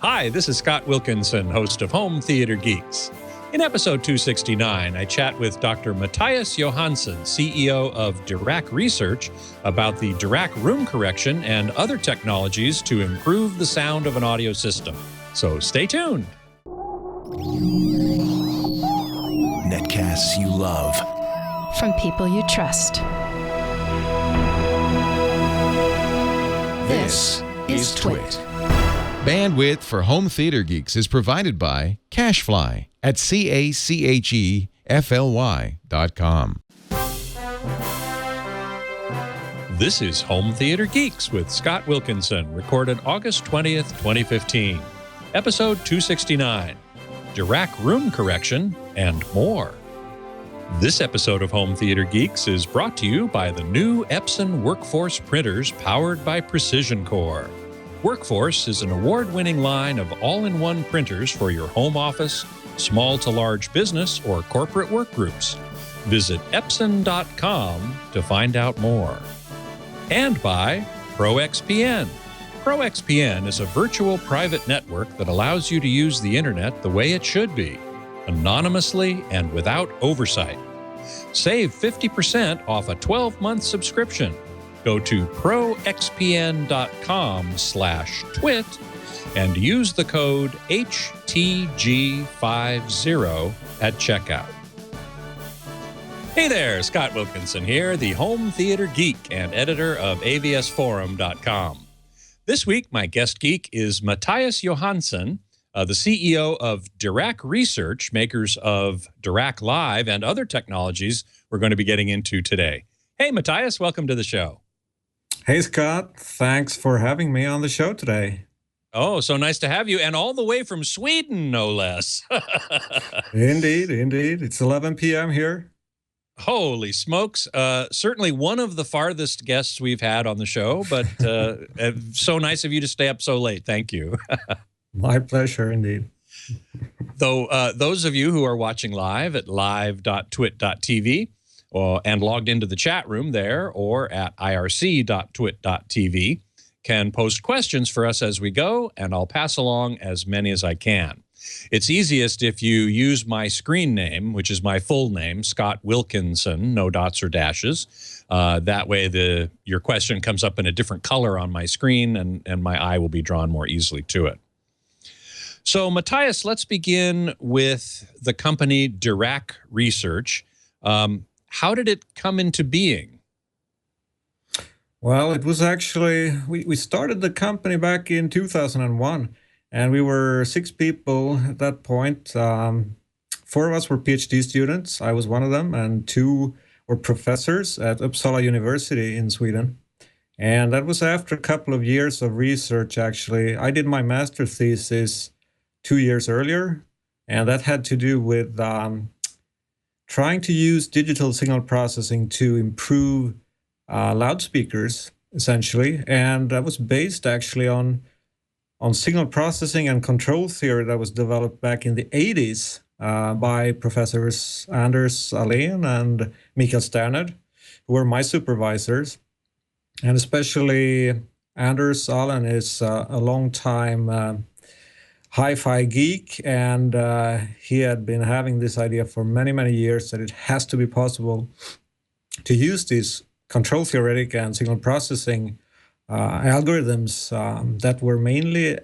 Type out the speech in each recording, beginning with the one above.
Hi, this is Scott Wilkinson, host of Home Theater Geeks. In episode 269, I chat with Dr. Mathias Johansson, CEO of Dirac Research, about the Dirac room correction and other technologies to improve the sound of an audio system. So stay tuned. Netcasts you love. From people you trust. This is Twit. Bandwidth for Home Theater Geeks is provided by CacheFly at CacheFly.com. This is Home Theater Geeks with Scott Wilkinson, recorded August 20th, 2015. Episode 269, Dirac room correction and more. This episode of Home Theater Geeks is brought to you by the new Epson Workforce printers powered by Precision Core. Workforce is an award-winning line of all-in-one printers for your home office, small to large business, or corporate work groups. Visit Epson.com to find out more. And by ProXPN. ProXPN is a virtual private network that allows you to use the internet the way it should be, anonymously and without oversight. Save 50% off a 12-month subscription. Go to proxpn.com/twit and use the code HTG50 at checkout. Hey there, Scott Wilkinson here, the Home Theater Geek and editor of avsforum.com. This week, my guest geek is Mathias Johansson, the CEO of Dirac Research, makers of Dirac Live and other technologies we're going to be getting into today. Hey, Mathias, welcome to the show. Hey, Scott. Thanks for having me on the show today. Oh, so nice to have you, and all the way from Sweden, no less. Indeed, indeed. It's 11 p.m. here. Holy smokes. Certainly one of the farthest guests we've had on the show, but so nice of you to stay up so late. Thank you. My pleasure, indeed. Though those of you who are watching live at live.twit.tv and logged into the chat room there or at irc.twit.tv can post questions for us as we go, and I'll pass along as many as I can. It's easiest if you use my screen name, which is my full name, Scott Wilkinson, no dots or dashes. That way your question comes up in a different color on my screen, and my eye will be drawn more easily to it. So, Mathias, let's begin with the company Dirac Research. How did it come into being? Well, it was actually, we started the company back in 2001, and we were 6 people at that point. 4 of us were PhD students. I was one of them, and 2 were professors at Uppsala University in Sweden. And that was after a couple of years of research, actually. I did my master thesis 2 years earlier, and that had to do with trying to use digital signal processing to improve loudspeakers, essentially. And that was based actually on signal processing and control theory that was developed back in the 80s by Professors Anders Alén and Mikael Sternert, who were my supervisors. And especially Anders Alén is a long-time hi-fi geek, and he had been having this idea for many, many years that it has to be possible to use these control theoretic and signal processing algorithms that were mainly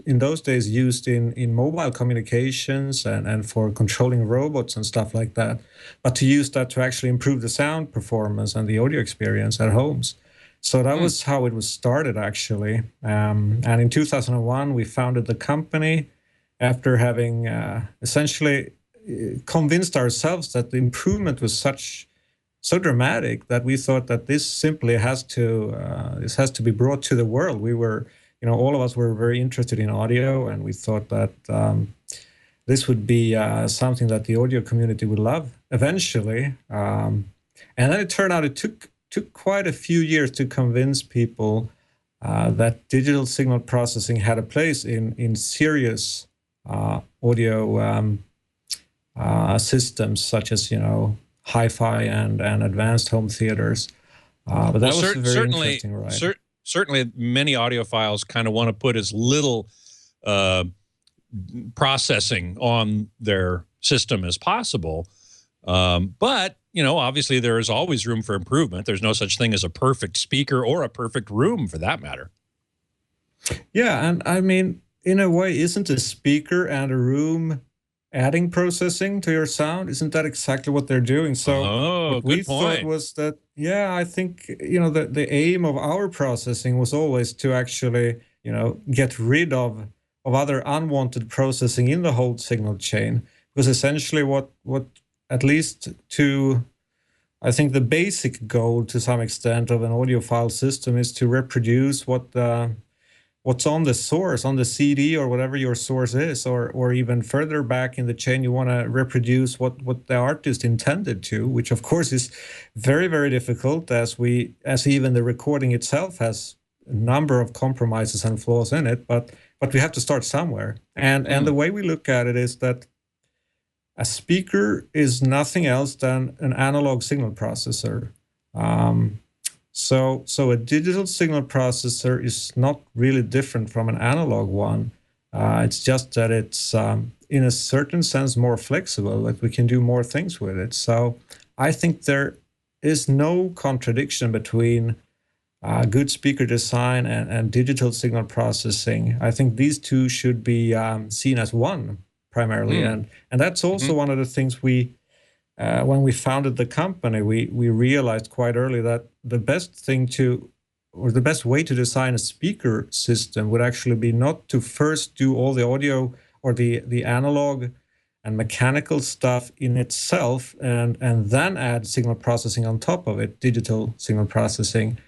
in those days used in mobile communications and for controlling robots and stuff like that, but to use that to actually improve the sound performance and the audio experience at homes. So that was how it was started, actually. And in 2001, we founded the company after having essentially convinced ourselves that the improvement was so dramatic that we thought that this simply has to be brought to the world. We were, all of us were very interested in audio, and we thought that this would be something that the audio community would love eventually. And then it turned out it took quite a few years to convince people that digital signal processing had a place in serious audio systems such as, hi-fi and advanced home theaters. But that was very interesting, right? Certainly, many audiophiles kind of want to put as little processing on their system as possible. But, obviously there is always room for improvement. There's no such thing as a perfect speaker or a perfect room for that matter. Yeah, and I mean, in a way, isn't a speaker and a room adding processing to your sound? Isn't that exactly what they're doing? So what we thought was that, I think, the aim of our processing was always to actually, get rid of other unwanted processing in the whole signal chain. Because essentially what at least to, I think the basic goal to some extent of an audiophile system is to reproduce what's on the source, on the CD or whatever your source is, or even further back in the chain, you want to reproduce what the artist intended to, which of course is very, very difficult as even the recording itself has a number of compromises and flaws in it, but we have to start somewhere. And the way we look at it is that a speaker is nothing else than an analog signal processor. So a digital signal processor is not really different from an analog one. It's just that it's, in a certain sense, more flexible, like we can do more things with it. So I think there is no contradiction between good speaker design and digital signal processing. I think these two should be seen as one primarily. And that's also one of the things when we founded the company, we realized quite early that the best way to design a speaker system would actually be not to first do all the audio or the analog and mechanical stuff in itself and then add signal processing on top of it, digital signal processing.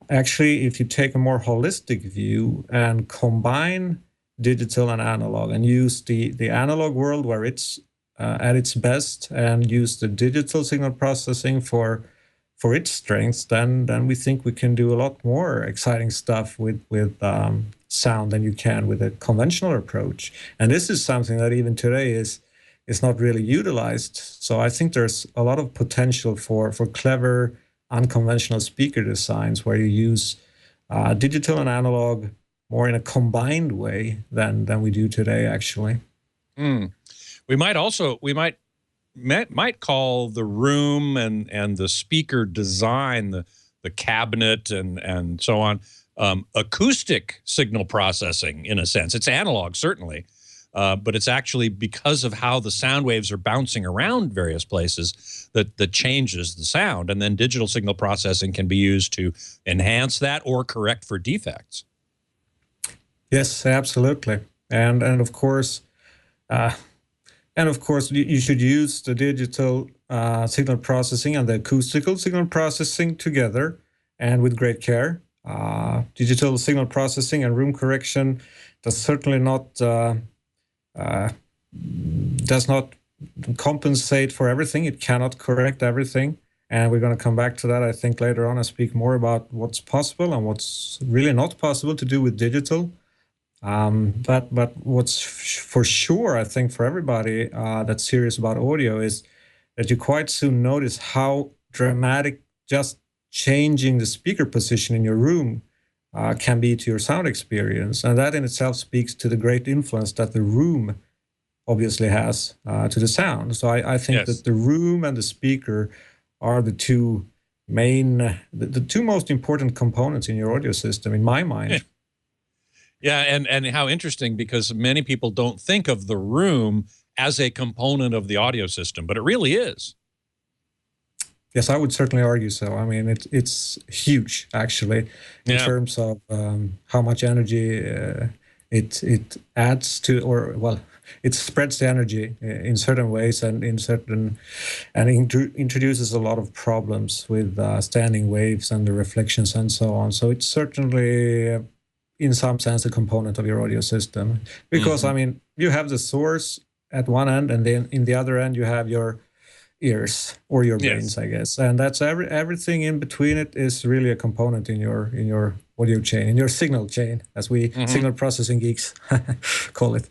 Actually, if you take a more holistic view and combine digital and analog and use the analog world where it's at its best and use the digital signal processing for its strengths, then we think we can do a lot more exciting stuff with sound than you can with a conventional approach. And this is something that even today is not really utilized. So I think there's a lot of potential for clever, unconventional speaker designs where you use digital and analog more in a combined way than we do today, actually. We might call the room and the speaker design, the cabinet and so on, acoustic signal processing in a sense. It's analog, certainly, but it's actually because of how the sound waves are bouncing around various places that changes the sound. And then digital signal processing can be used to enhance that or correct for defects. Yes, absolutely. And of course, you should use the digital signal processing and the acoustical signal processing together and with great care. Digital signal processing and room correction does certainly not compensate for everything. It cannot correct everything. And we're going to come back to that, I think, later on and speak more about what's possible and what's really not possible to do with digital. But what's for sure, I think, for everybody that's serious about audio is that you quite soon notice how dramatic just changing the speaker position in your room can be to your sound experience. And that in itself speaks to the great influence that the room obviously has to the sound. So I think that the room and the speaker are the two main, the two most important components in your audio system, in my mind. Yeah, and how interesting, because many people don't think of the room as a component of the audio system, but it really is. Yes, I would certainly argue so. I mean, it's huge, actually, in terms of how much energy it adds to, or, well, it spreads the energy in certain ways and introduces a lot of problems with standing waves and the reflections and so on. So it's certainly, in some sense, a component of your audio system. Because, I mean, you have the source at one end, and then in the other end, you have your ears or your brains, I guess. And that's everything in between it is really a component in your audio chain, in your signal chain, as we signal processing geeks call it.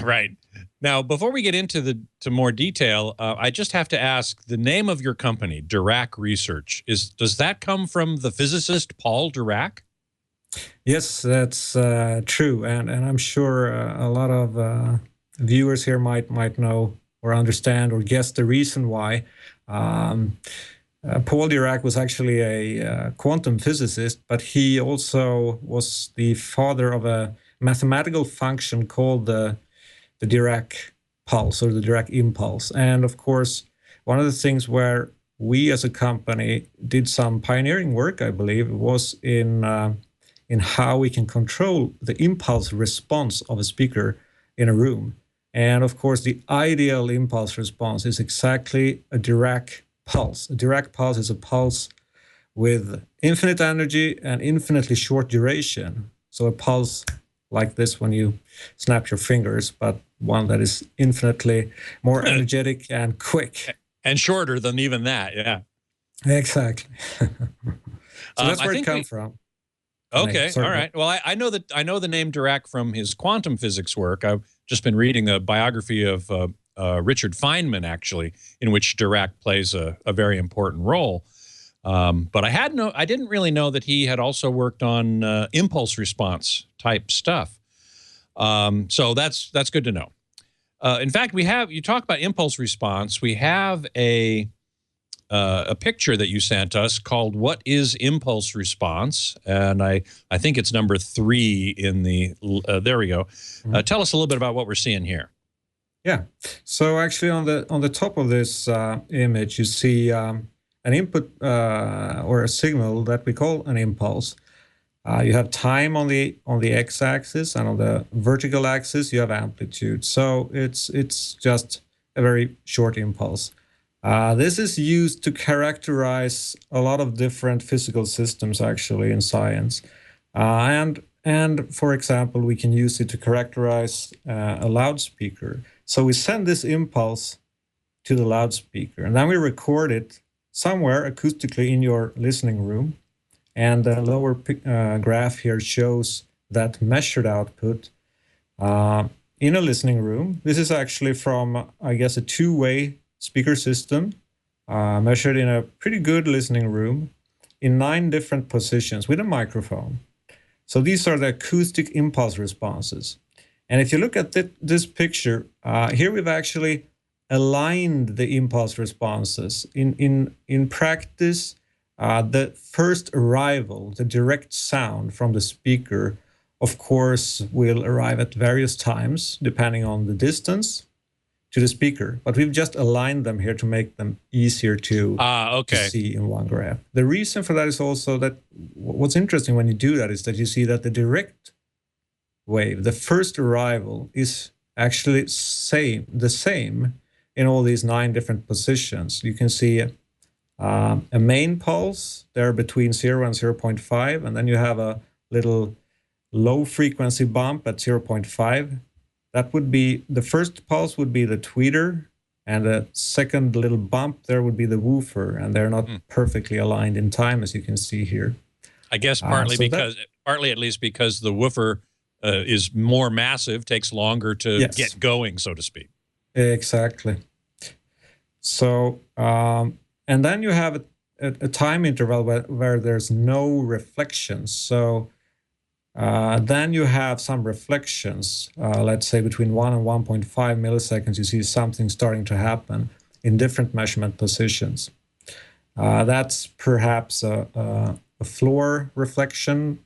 Right. Now, before we get into more detail, I just have to ask, the name of your company, Dirac Research, does that come from the physicist Paul Dirac? Yes, that's true, and I'm sure a lot of viewers here might know or understand or guess the reason why. Um, Paul Dirac was actually a quantum physicist, but he also was the father of a mathematical function called the Dirac pulse or the Dirac impulse. And of course, one of the things where we as a company did some pioneering work, I believe, was in how we can control the impulse response of a speaker in a room. And of course, the ideal impulse response is exactly a Dirac pulse. A Dirac pulse is a pulse with infinite energy and infinitely short duration. So a pulse like this when you snap your fingers, but one that is infinitely more energetic and quick. And shorter than even that, yeah. Exactly. So that's where it comes from. Okay, all right. Well, I know the name Dirac from his quantum physics work. I've just been reading a biography of Richard Feynman, actually, in which Dirac plays a very important role. But I didn't really know that he had also worked on impulse response type stuff. So that's good to know. In fact, you talk about impulse response. We have a picture that you sent us called "What is Impulse Response?" and I think it's number 3 in the. There we go. Mm-hmm. Tell us a little bit about what we're seeing here. Yeah. So actually, on the top of this image, you see an input or a signal that we call an impulse. You have time on the x-axis, and on the vertical axis you have amplitude. So it's just a very short impulse. This is used to characterize a lot of different physical systems, actually, in science. And for example, we can use it to characterize a loudspeaker. So we send this impulse to the loudspeaker, and then we record it somewhere acoustically in your listening room. And the lower graph here shows that measured output in a listening room. This is actually from, I guess, a two-way speaker system measured in a pretty good listening room in 9 different positions with a microphone. So these are the acoustic impulse responses. And if you look at this picture, here we've actually aligned the impulse responses. In practice, the first arrival, the direct sound from the speaker, of course, will arrive at various times, depending on the distance to the speaker. But we've just aligned them here to make them easier to see in one graph. The reason for that is also that what's interesting when you do that is that you see that the direct wave, the first arrival, is actually the same in all these 9 different positions. You can see a main pulse there between 0 and 0.5, and then you have a little low frequency bump at 0.5. That would be, the first pulse would be the tweeter, and the second little bump there would be the woofer, and they're not perfectly aligned in time, as you can see here. I guess partly at least because the woofer is more massive, takes longer to get going, so to speak. Exactly. So, and then you have a time interval where there's no reflections. So then you have some reflections, let's say between 1 and 1.5 milliseconds, you see something starting to happen in different measurement positions. That's perhaps a floor reflection,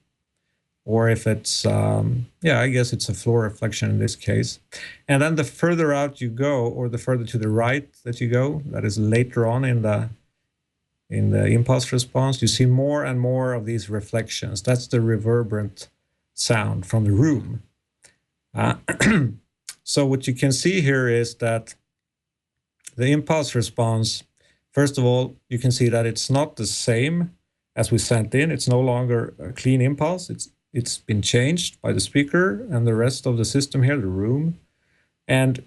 or if it's, I guess it's a floor reflection in this case. And then the further out you go, or the further to the right that you go, that is later on in the impulse response, you see more and more of these reflections. That's the reverberant sound from the room. So what you can see here is that the impulse response, first of all, you can see that it's not the same as we sent in. It's no longer a clean impulse. It's been changed by the speaker and the rest of the system here, the room. And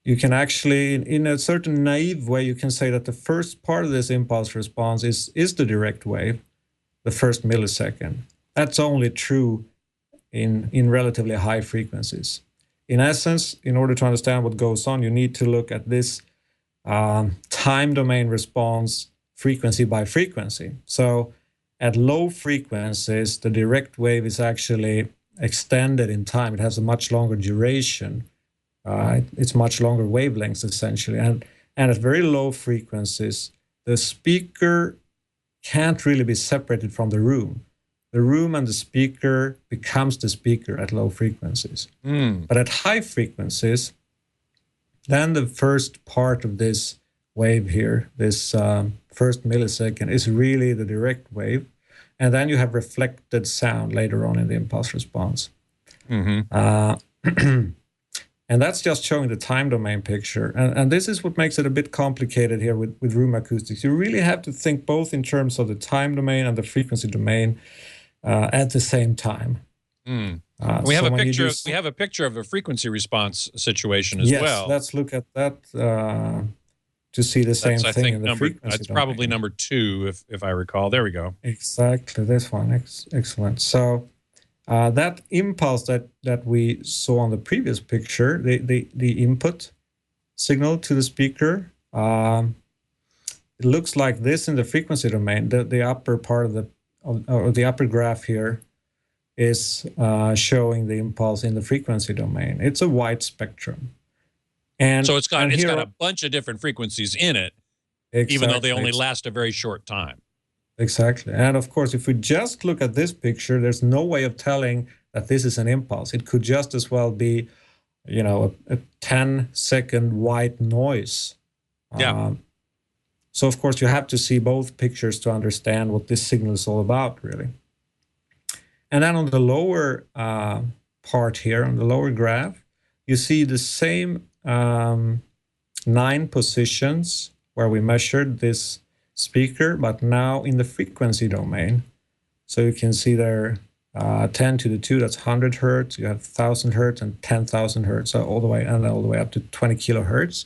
you can actually, in a certain naive way, you can say that the first part of this impulse response is the direct wave, the first millisecond. That's only true in relatively high frequencies. In essence, in order to understand what goes on, you need to look at this time domain response frequency by frequency. So at low frequencies, the direct wave is actually extended in time. It has a much longer duration. It's much longer wavelengths, essentially. And at very low frequencies, the speaker can't really be separated from the room. The room and the speaker becomes the speaker at low frequencies. But at high frequencies, then the first part of this wave here, this first millisecond, is really the direct wave. And then you have reflected sound later on in the impulse response. And that's just showing the time domain picture. And this is what makes it a bit complicated here with room acoustics. You really have to think both in terms of the time domain and the frequency domain at the same time. We have a picture of a frequency response situation as well. Yes, let's look at that to see the same thing in the frequency That's probably number 2, if I recall. There we go. Exactly, this one. Excellent. So that impulse that we saw on the previous picture, the input signal to the speaker, it looks like this in the frequency domain. The upper part of the upper graph here is showing the impulse in the frequency domain. It's a wide spectrum. And so it's got a bunch of different frequencies in it, even though they only last a very short time. Exactly. And of course, if we just look at this picture, there's no way of telling that this is an impulse. It could just as well be, you know, a 10-second white noise. Yeah. So of course, you have to see both pictures to understand what this signal is all about, really. And then on the lower part here, on the lower graph, you see the same 9 positions where we measured this speaker, but now in the frequency domain. So you can see there 10 to the 2, that's 100 hertz. You have 1,000 hertz and 10,000 hertz, so all the way up to 20 kilohertz.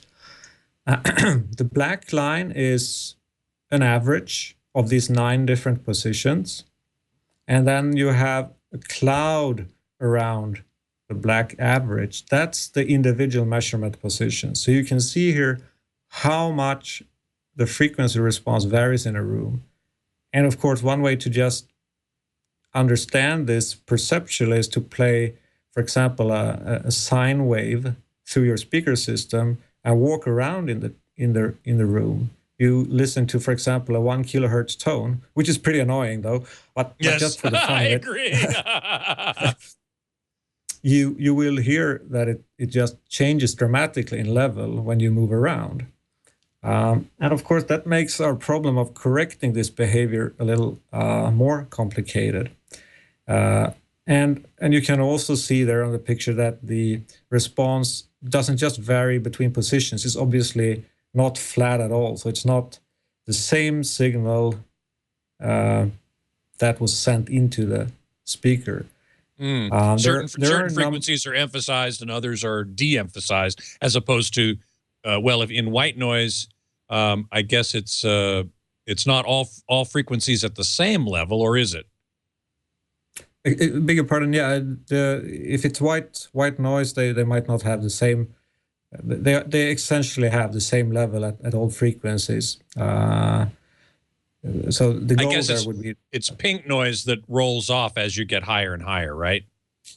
The black line is an average of these 9 different positions. And then you have a cloud around the black average. That's the individual measurement position. So you can see here how much the frequency response varies in a room. And of course, one way to just understand this perceptually is to play, for example, a sine wave through your speaker system and walk around in the room. You listen to, for example, a 1 kilohertz tone, which is pretty annoying though, but just for the fun I of agree. you will hear that it just changes dramatically in level when you move around. And of course, that makes our problem of correcting this behavior a little more complicated. And you can also see there on the picture that the response doesn't just vary between positions. It's obviously not flat at all. So it's not the same signal that was sent into the speaker. Certain frequencies are emphasized and others are de-emphasized, as opposed to, well, if in white noise, I guess it's not all frequencies at the same level, or is it? Beg your pardon. Yeah, if it's white noise, they might not have the same. They essentially have the same level at all frequencies. So the goal there would be it's pink noise that rolls off as you get higher and higher, right?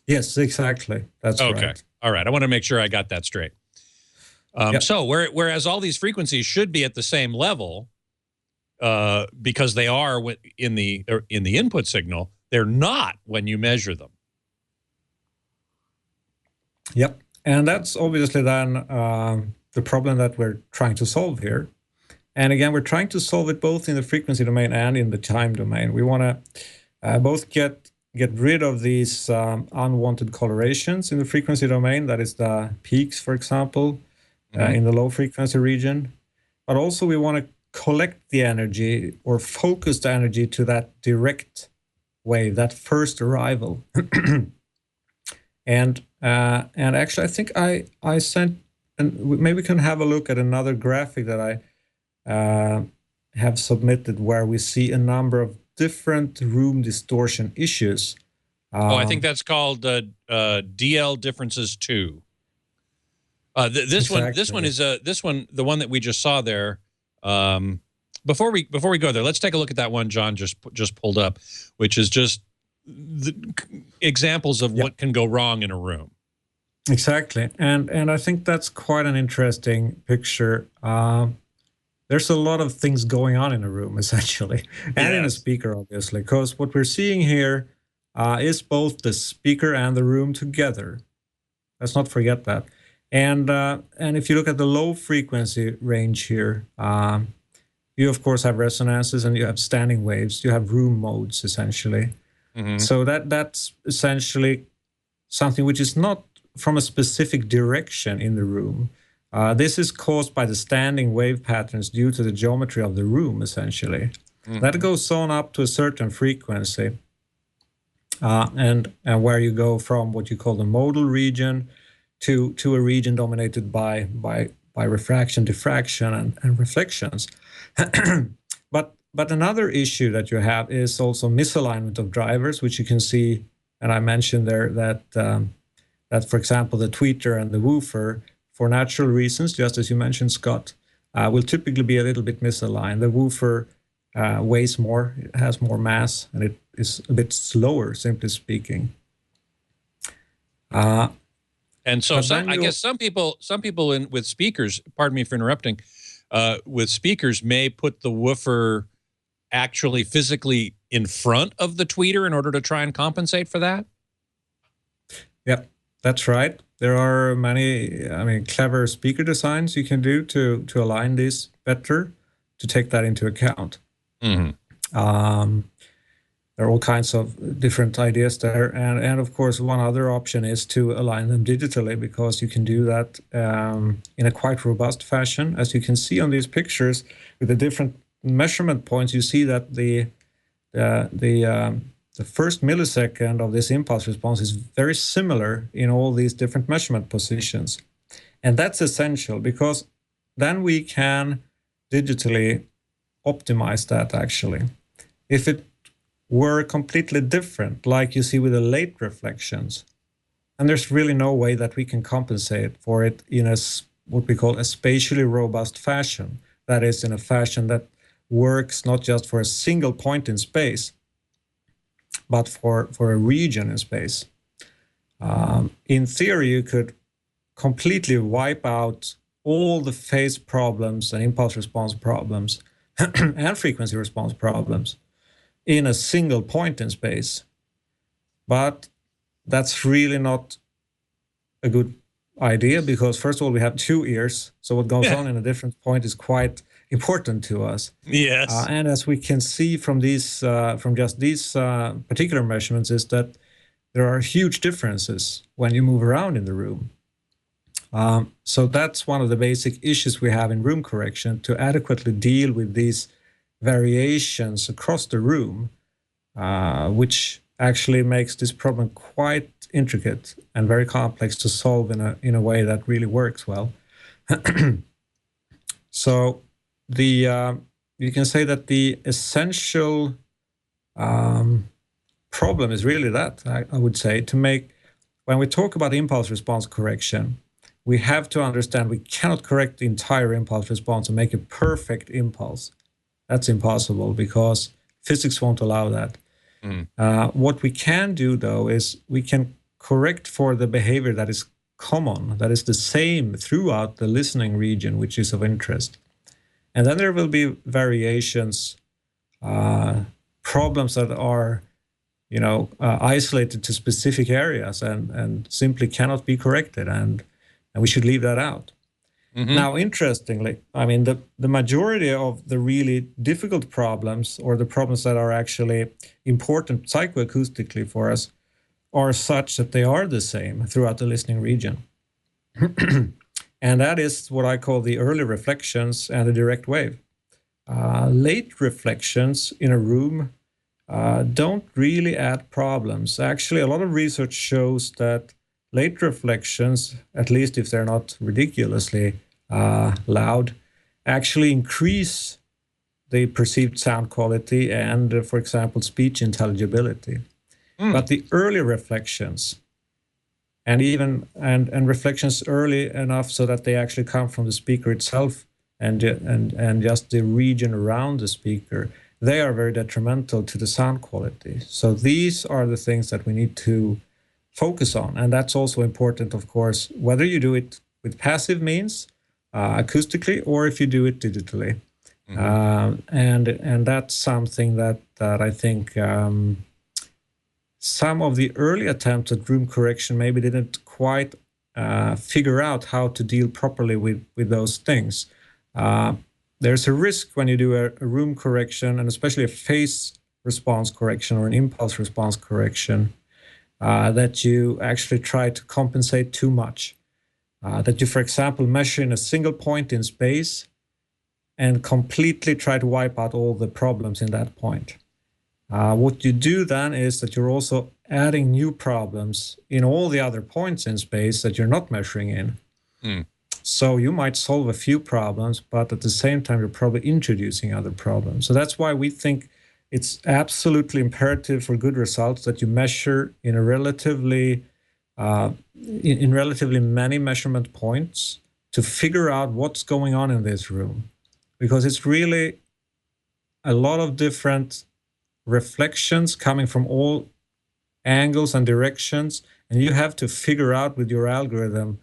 Yes, exactly. That's okay. Right. All right. I want to make sure I got that straight. So whereas all these frequencies should be at the same level, because they are in the input signal, they're not when you measure them. Yep. And that's obviously then the problem that we're trying to solve here. And again, we're trying to solve it both in the frequency domain and in the time domain. We want to both get rid of these unwanted colorations in the frequency domain, that is the peaks, for example, in the low frequency region. But also we want to collect the energy or focus the energy to that direct wave, that first arrival. And actually, I think I sent, and maybe we can have a look at another graphic that I have submitted where we see a number of different room distortion issues. I think that's called DL differences 2. This exactly. one is the one that we just saw there. before we go there, let's take a look at that one John just pulled up, which is just the examples of what can go wrong in a room. Exactly, and I think that's quite an interesting picture. There's a lot of things going on in a room, essentially, and in a speaker, obviously, because what we're seeing here is both the speaker and the room together. Let's not forget that. And if you look at the low frequency range here, you of course have resonances and you have standing waves. You have room modes, essentially. Mm-hmm. So that's essentially something which is not from a specific direction in the room. This is caused by the standing wave patterns due to the geometry of the room, essentially. Mm-hmm. That goes on up to a certain frequency, and where you go from what you call the modal region to a region dominated by refraction, diffraction, and reflections. But another issue that you have is also misalignment of drivers, which you can see, and I mentioned there that for example, the tweeter and the woofer, for natural reasons, just as you mentioned, Scott, will typically be a little bit misaligned. The woofer weighs more, it has more mass, and it is a bit slower, simply speaking. And so I guess some people with speakers, pardon me for interrupting, with speakers may put the woofer actually physically in front of the tweeter in order to try and compensate for that? Yep, that's right. There are many, clever speaker designs you can do to align this better, to take that into account. Mm-hmm. There are all kinds of different ideas there. And of course, one other option is to align them digitally, because you can do that in a quite robust fashion. As you can see on these pictures, with the different measurement points, you see that the first millisecond of this impulse response is very similar in all these different measurement positions. And that's essential, because then we can digitally optimize that, actually. If it were completely different, like you see with the late reflections, and there's really no way that we can compensate for it in what we call a spatially robust fashion. That is, in a fashion that works not just for a single point in space, but for a region in space. In theory, you could completely wipe out all the phase problems and impulse response problems and frequency response problems in a single point in space. But that's really not a good idea, because first of all, we have two ears. So what goes on in a different point is quite important to us. Yes. And as we can see from these, from just these particular measurements, is that there are huge differences when you move around in the room. So that's one of the basic issues we have in room correction, to adequately deal with these variations across the room, which actually makes this problem quite intricate and very complex to solve in a way that really works well. So you can say that the essential problem is really that, I would say, to make, when we talk about impulse response correction, we have to understand we cannot correct the entire impulse response and make a perfect impulse. That's impossible, because physics won't allow that. What we can do, though, is we can correct for the behavior that is common, that is the same throughout the listening region, which is of interest. And then there will be variations, problems that are, isolated to specific areas and simply cannot be corrected, and we should leave that out. Mm-hmm. Now, interestingly, the majority of the really difficult problems, or the problems that are actually important psychoacoustically for us, are such that they are the same throughout the listening region. And that is what I call the early reflections and the direct wave. Late reflections in a room don't really add problems. Actually, a lot of research shows that late reflections, at least if they're not ridiculously loud, actually increase the perceived sound quality and, for example, speech intelligibility. But the early reflections, and reflections early enough so that they actually come from the speaker itself and just the region around the speaker, they are very detrimental to the sound quality. So these are the things that we need to focus on. And that's also important, of course, whether you do it with passive means, acoustically, or if you do it digitally. And that's something that I think some of the early attempts at room correction maybe didn't quite figure out how to deal properly with those things. There's a risk when you do a room correction, and especially a phase response correction or an impulse response correction, that you actually try to compensate too much. That you, for example, measure in a single point in space and completely try to wipe out all the problems in that point. What you do then is that you're also adding new problems in all the other points in space that you're not measuring in. So you might solve a few problems, but at the same time, you're probably introducing other problems. So that's why we think it's absolutely imperative for good results that you measure in a relatively in relatively many measurement points to figure out what's going on in this room, because it's really a lot of different reflections coming from all angles and directions, and you have to figure out with your algorithm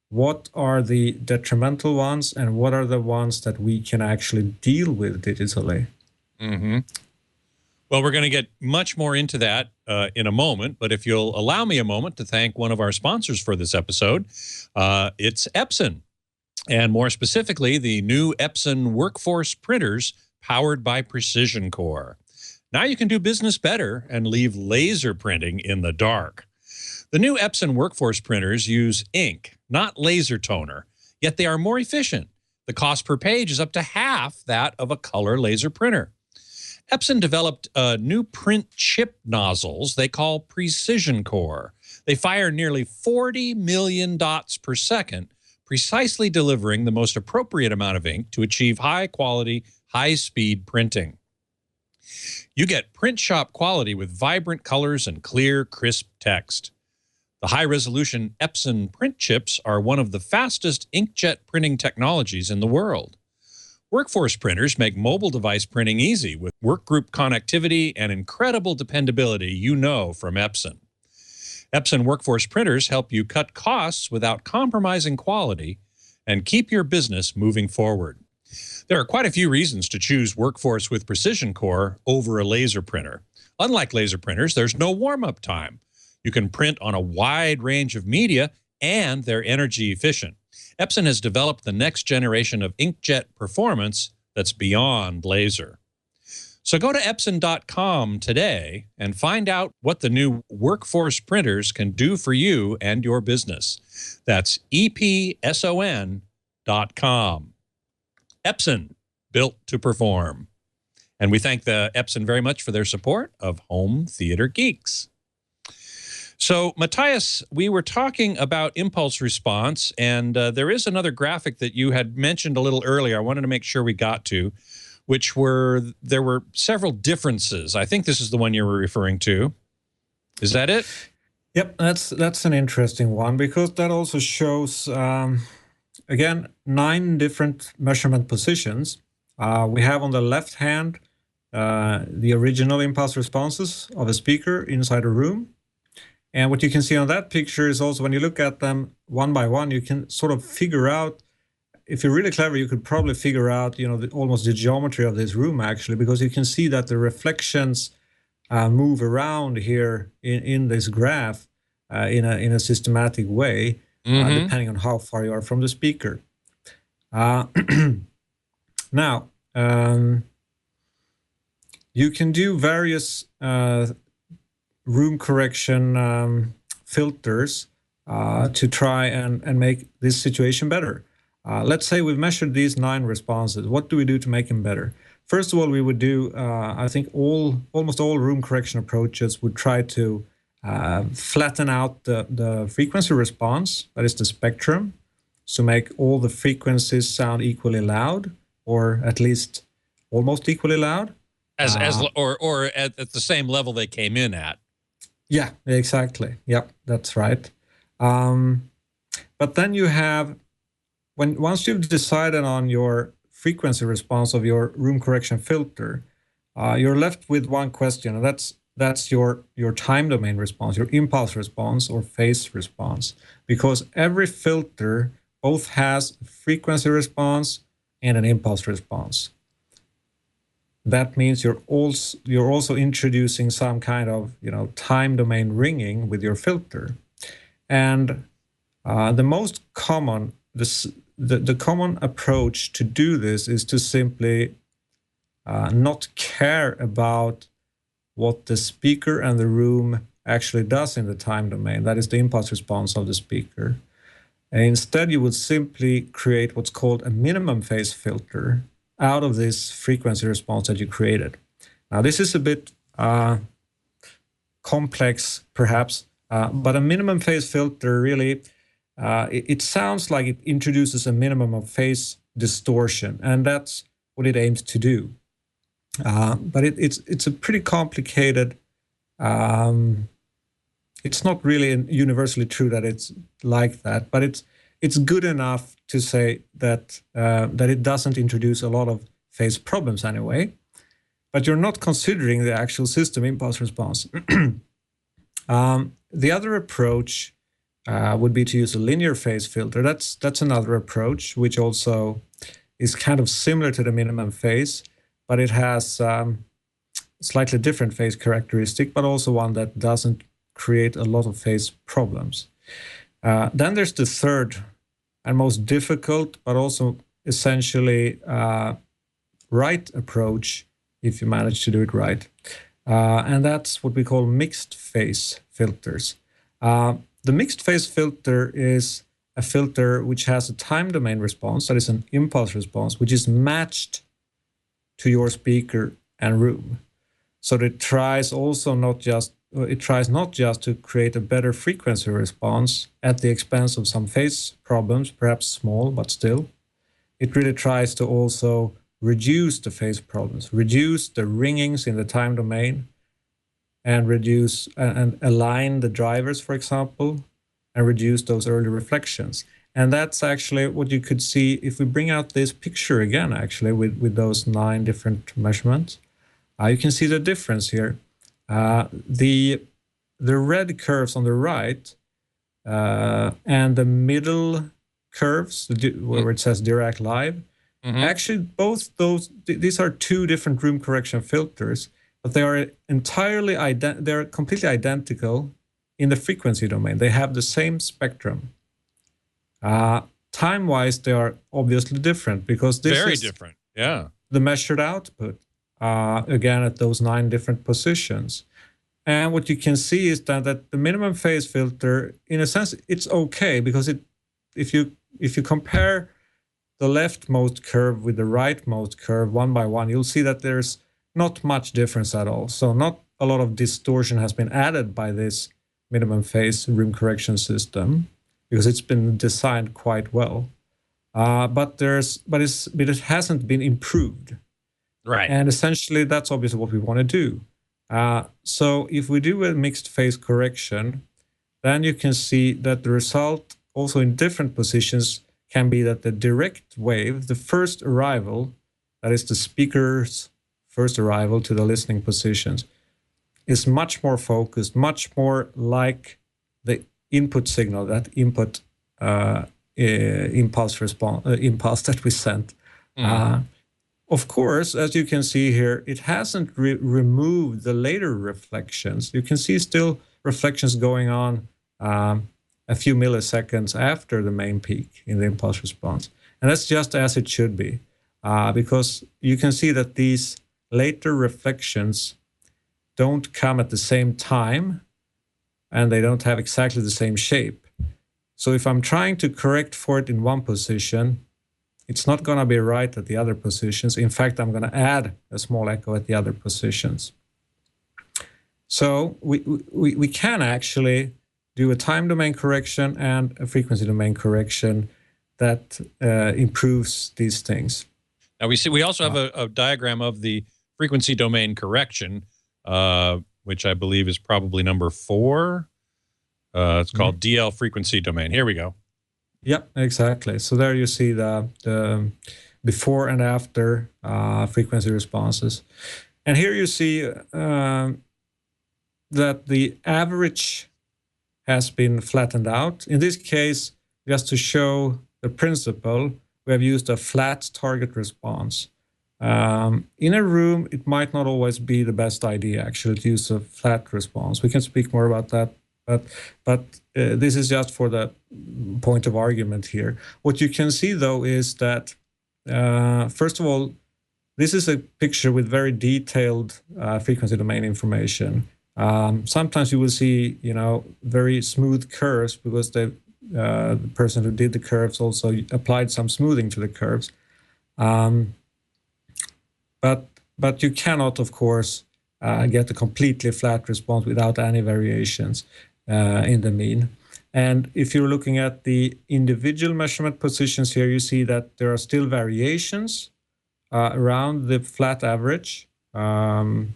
what are the detrimental ones and what are the ones that we can actually deal with digitally. Well, we're going to get much more into that in a moment, but if you'll allow me a moment to thank one of our sponsors for this episode, it's Epson, and more specifically, the new Epson Workforce printers powered by Precision Core. Now you can do business better and leave laser printing in the dark. The new Epson Workforce printers use ink, not laser toner, yet they are more efficient. The cost per page is up to half that of a color laser printer. Epson developed new print chip nozzles they call Precision Core. They fire nearly 40 million dots per second, precisely delivering the most appropriate amount of ink to achieve high-quality, high-speed printing. You get print shop quality with vibrant colors and clear, crisp text. The high-resolution Epson print chips are one of the fastest inkjet printing technologies in the world. Workforce printers make mobile device printing easy with workgroup connectivity and incredible dependability you know from Epson. Epson Workforce printers help you cut costs without compromising quality and keep your business moving forward. There are quite a few reasons to choose Workforce with Precision Core over a laser printer. Unlike laser printers, there's no warm-up time. You can print on a wide range of media, and they're energy efficient. Epson has developed the next generation of inkjet performance that's beyond laser. So go to Epson.com today and find out what the new Workforce printers can do for you and your business. That's EPSON.com. Epson, built to perform. And we thank the Epson very much for their support of Home Theater Geeks. So, Mathias, we were talking about impulse response, and there is another graphic that you had mentioned a little earlier I wanted to make sure we got to, which there were several differences. I think this is the one you were referring to. Is that it? Yep, that's an interesting one, because that also shows, again, 9 different measurement positions. We have on the left hand the original impulse responses of a speaker inside a room. And what you can see on that picture is also, when you look at them one by one, you can sort of figure out, if you're really clever, you could probably figure out, almost the geometry of this room, actually, because you can see that the reflections move around here in this graph in a systematic way, depending on how far you are from the speaker. Now, you can do various room correction filters to try and make this situation better. Let's say we've measured these 9 responses. What do we do to make them better? First of all, we would do, I think almost all room correction approaches would try to flatten out the frequency response, that is the spectrum, so make all the frequencies sound equally loud, or at least almost equally loud. Or at the same level they came in at. Yeah, exactly. Yep, that's right. But then you have, once you've decided on your frequency response of your room correction filter, you're left with one question, and that's your time domain response, your impulse response or phase response, because every filter both has a frequency response and an impulse response. That means you're also introducing some kind of time domain ringing with your filter, and the most common the common approach to do this is to simply not care about what the speaker and the room actually does in the time domain. That is the impulse response of the speaker. And instead, you would simply create what's called a minimum phase filter out of this frequency response that you created. Now, this is a bit complex, perhaps, but a minimum phase filter really, it sounds like it introduces a minimum of phase distortion, and that's what it aims to do. But it's a pretty complicated. It's not really universally true that it's like that, but it's good enough to say that that it doesn't introduce a lot of phase problems anyway. But you're not considering the actual system impulse response. The other approach would be to use a linear phase filter. That's another approach, which also is kind of similar to the minimum phase, but it has slightly different phase characteristic, but also one that doesn't create a lot of phase problems. Then there's the third and most difficult, but also essentially right approach, if you manage to do it right. And that's what we call mixed phase filters. The mixed phase filter is a filter which has a time domain response, that is an impulse response, which is matched to your speaker and room. So it tries not just to create a better frequency response at the expense of some phase problems, perhaps small, but still. It really tries to also reduce the phase problems, reduce the ringings in the time domain, and reduce and align the drivers, for example, and reduce those early reflections. And that's actually what you could see if we bring out this picture again, actually, with those 9 different measurements. You can see the difference here. The red curves on the right and the middle curves, where it says Dirac Live, actually both these are 2 different room correction filters, but they are they're completely identical in the frequency domain. They have the same spectrum. Time-wise, they are obviously different because this Very is different, yeah. the measured output, again, at those 9 different positions. And what you can see is that the minimum phase filter, in a sense, it's okay because if you compare the leftmost curve with the rightmost curve one by one, you'll see that there's not much difference at all. So not a lot of distortion has been added by this minimum phase room correction system because it's been designed quite well. But it hasn't been improved. Right. And essentially, that's obviously what we want to do. So if we do a mixed phase correction, then you can see that the result also in different positions can be that the direct wave, the first arrival, that is the speaker's first arrival to the listening positions, is much more focused, much more like the input signal, that input impulse that we sent. Of course, as you can see here, it hasn't removed the later reflections. You can see still reflections going on a few milliseconds after the main peak in the impulse response. And that's just as it should be, because you can see that these later reflections don't come at the same time, and they don't have exactly the same shape. So if I'm trying to correct for it in one position, it's not going to be right at the other positions. In fact, I'm going to add a small echo at the other positions. So we can actually do a time domain correction and a frequency domain correction that improves these things. Now we also have a diagram of the frequency domain correction, which I believe is probably number 4. It's called DL frequency domain. Here we go. Yep, exactly. So there you see the before and after frequency responses. And here you see that the average has been flattened out. In this case, just to show the principle, we have used a flat target response. In a room, it might not always be the best idea actually to use a flat response. We can speak more about that, but this is just for the point of argument here. What you can see though is that, first of all, this is a picture with very detailed frequency domain information. Sometimes you will see, very smooth curves because the person who did the curves also applied some smoothing to the curves. But you cannot, of course, get a completely flat response without any variations in the mean. And if you're looking at the individual measurement positions here, you see that there are still variations around the flat average. And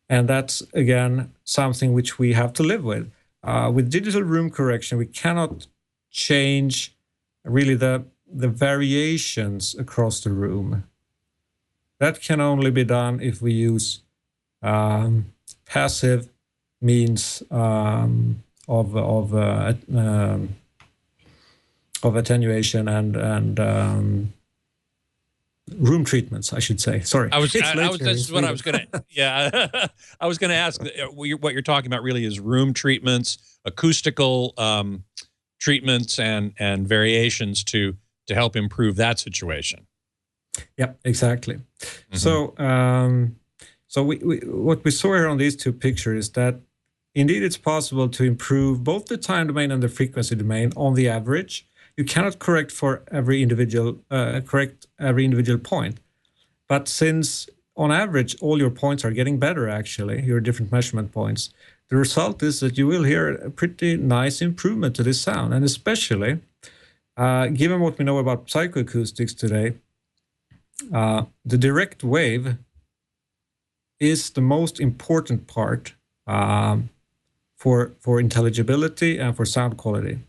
that's, again, something which we have to live with. With digital room correction, we cannot change really the variations across the room. That can only be done if we use passive means of attenuation and room treatments, I should say. Sorry, this is what I was going to. Yeah, I was going to ask. What you're talking about really is room treatments, acoustical treatments, and variations to help improve that situation. Yep, exactly. Mm-hmm. So what we saw here on these two pictures is that indeed it's possible to improve both the time domain and the frequency domain on the average. You cannot correct for every individual point, but since on average all your points are getting better, actually your different measurement points, the result is that you will hear a pretty nice improvement to this sound. And especially given what we know about psychoacoustics today, the direct wave is the most important part for intelligibility and for sound quality.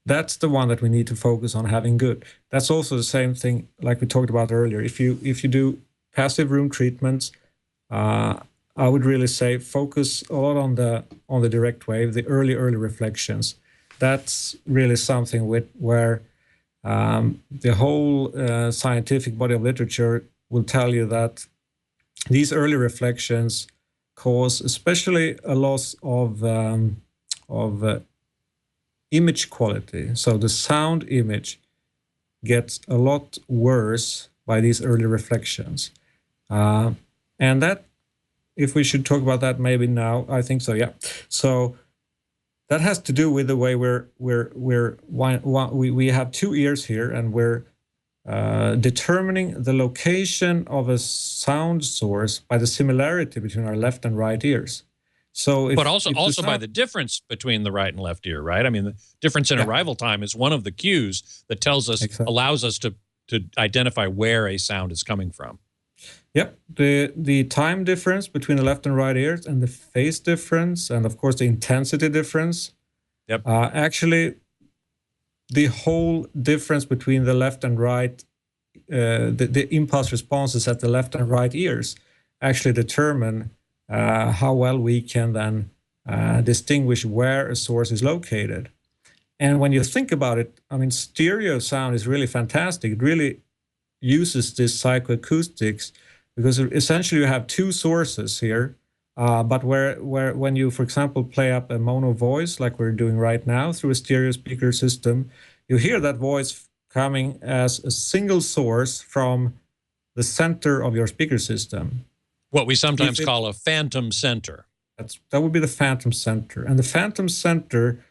That's the one that we need to focus on having good. That's also the same thing like we talked about earlier. If you do passive room treatments, I would really say focus a lot on the direct wave, the early reflections. That's really something where the whole scientific body of literature will tell you that these early reflections cause especially a loss of image quality. So the sound image gets a lot worse by these early reflections. And that, if we should talk about that maybe now, I think so, yeah. So that has to do with the way we have two ears here, and we're determining the location of a sound source by the similarity between our left and right ears. So, but also by the difference between the right and left ear, right? I mean, the difference in arrival time is one of the cues that tells us, allows us to identify where a sound is coming from. Yep, the time difference between the left and right ears, and the phase difference, and of course the intensity difference. Yep. Actually, the whole difference between the left and right, the impulse responses at the left and right ears, actually determine how well we can then distinguish where a source is located. And when you think about it, I mean, stereo sound is really fantastic. It really uses this psychoacoustics because essentially you have two sources here, but where when you, for example, play up a mono voice like we're doing right now through a stereo speaker system, you hear that voice coming as a single source from the center of your speaker system. What we sometimes call a phantom center. That would be the phantom center. And the phantom center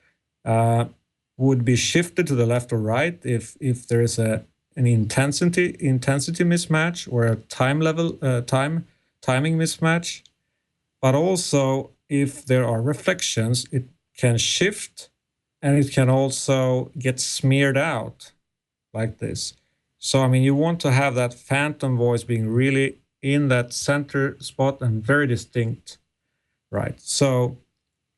would be shifted to the left or right if there is an intensity mismatch or a timing mismatch. But also, if there are reflections, it can shift, and it can also get smeared out like this. So, I mean, you want to have that phantom voice being really in that center spot and very distinct, right? So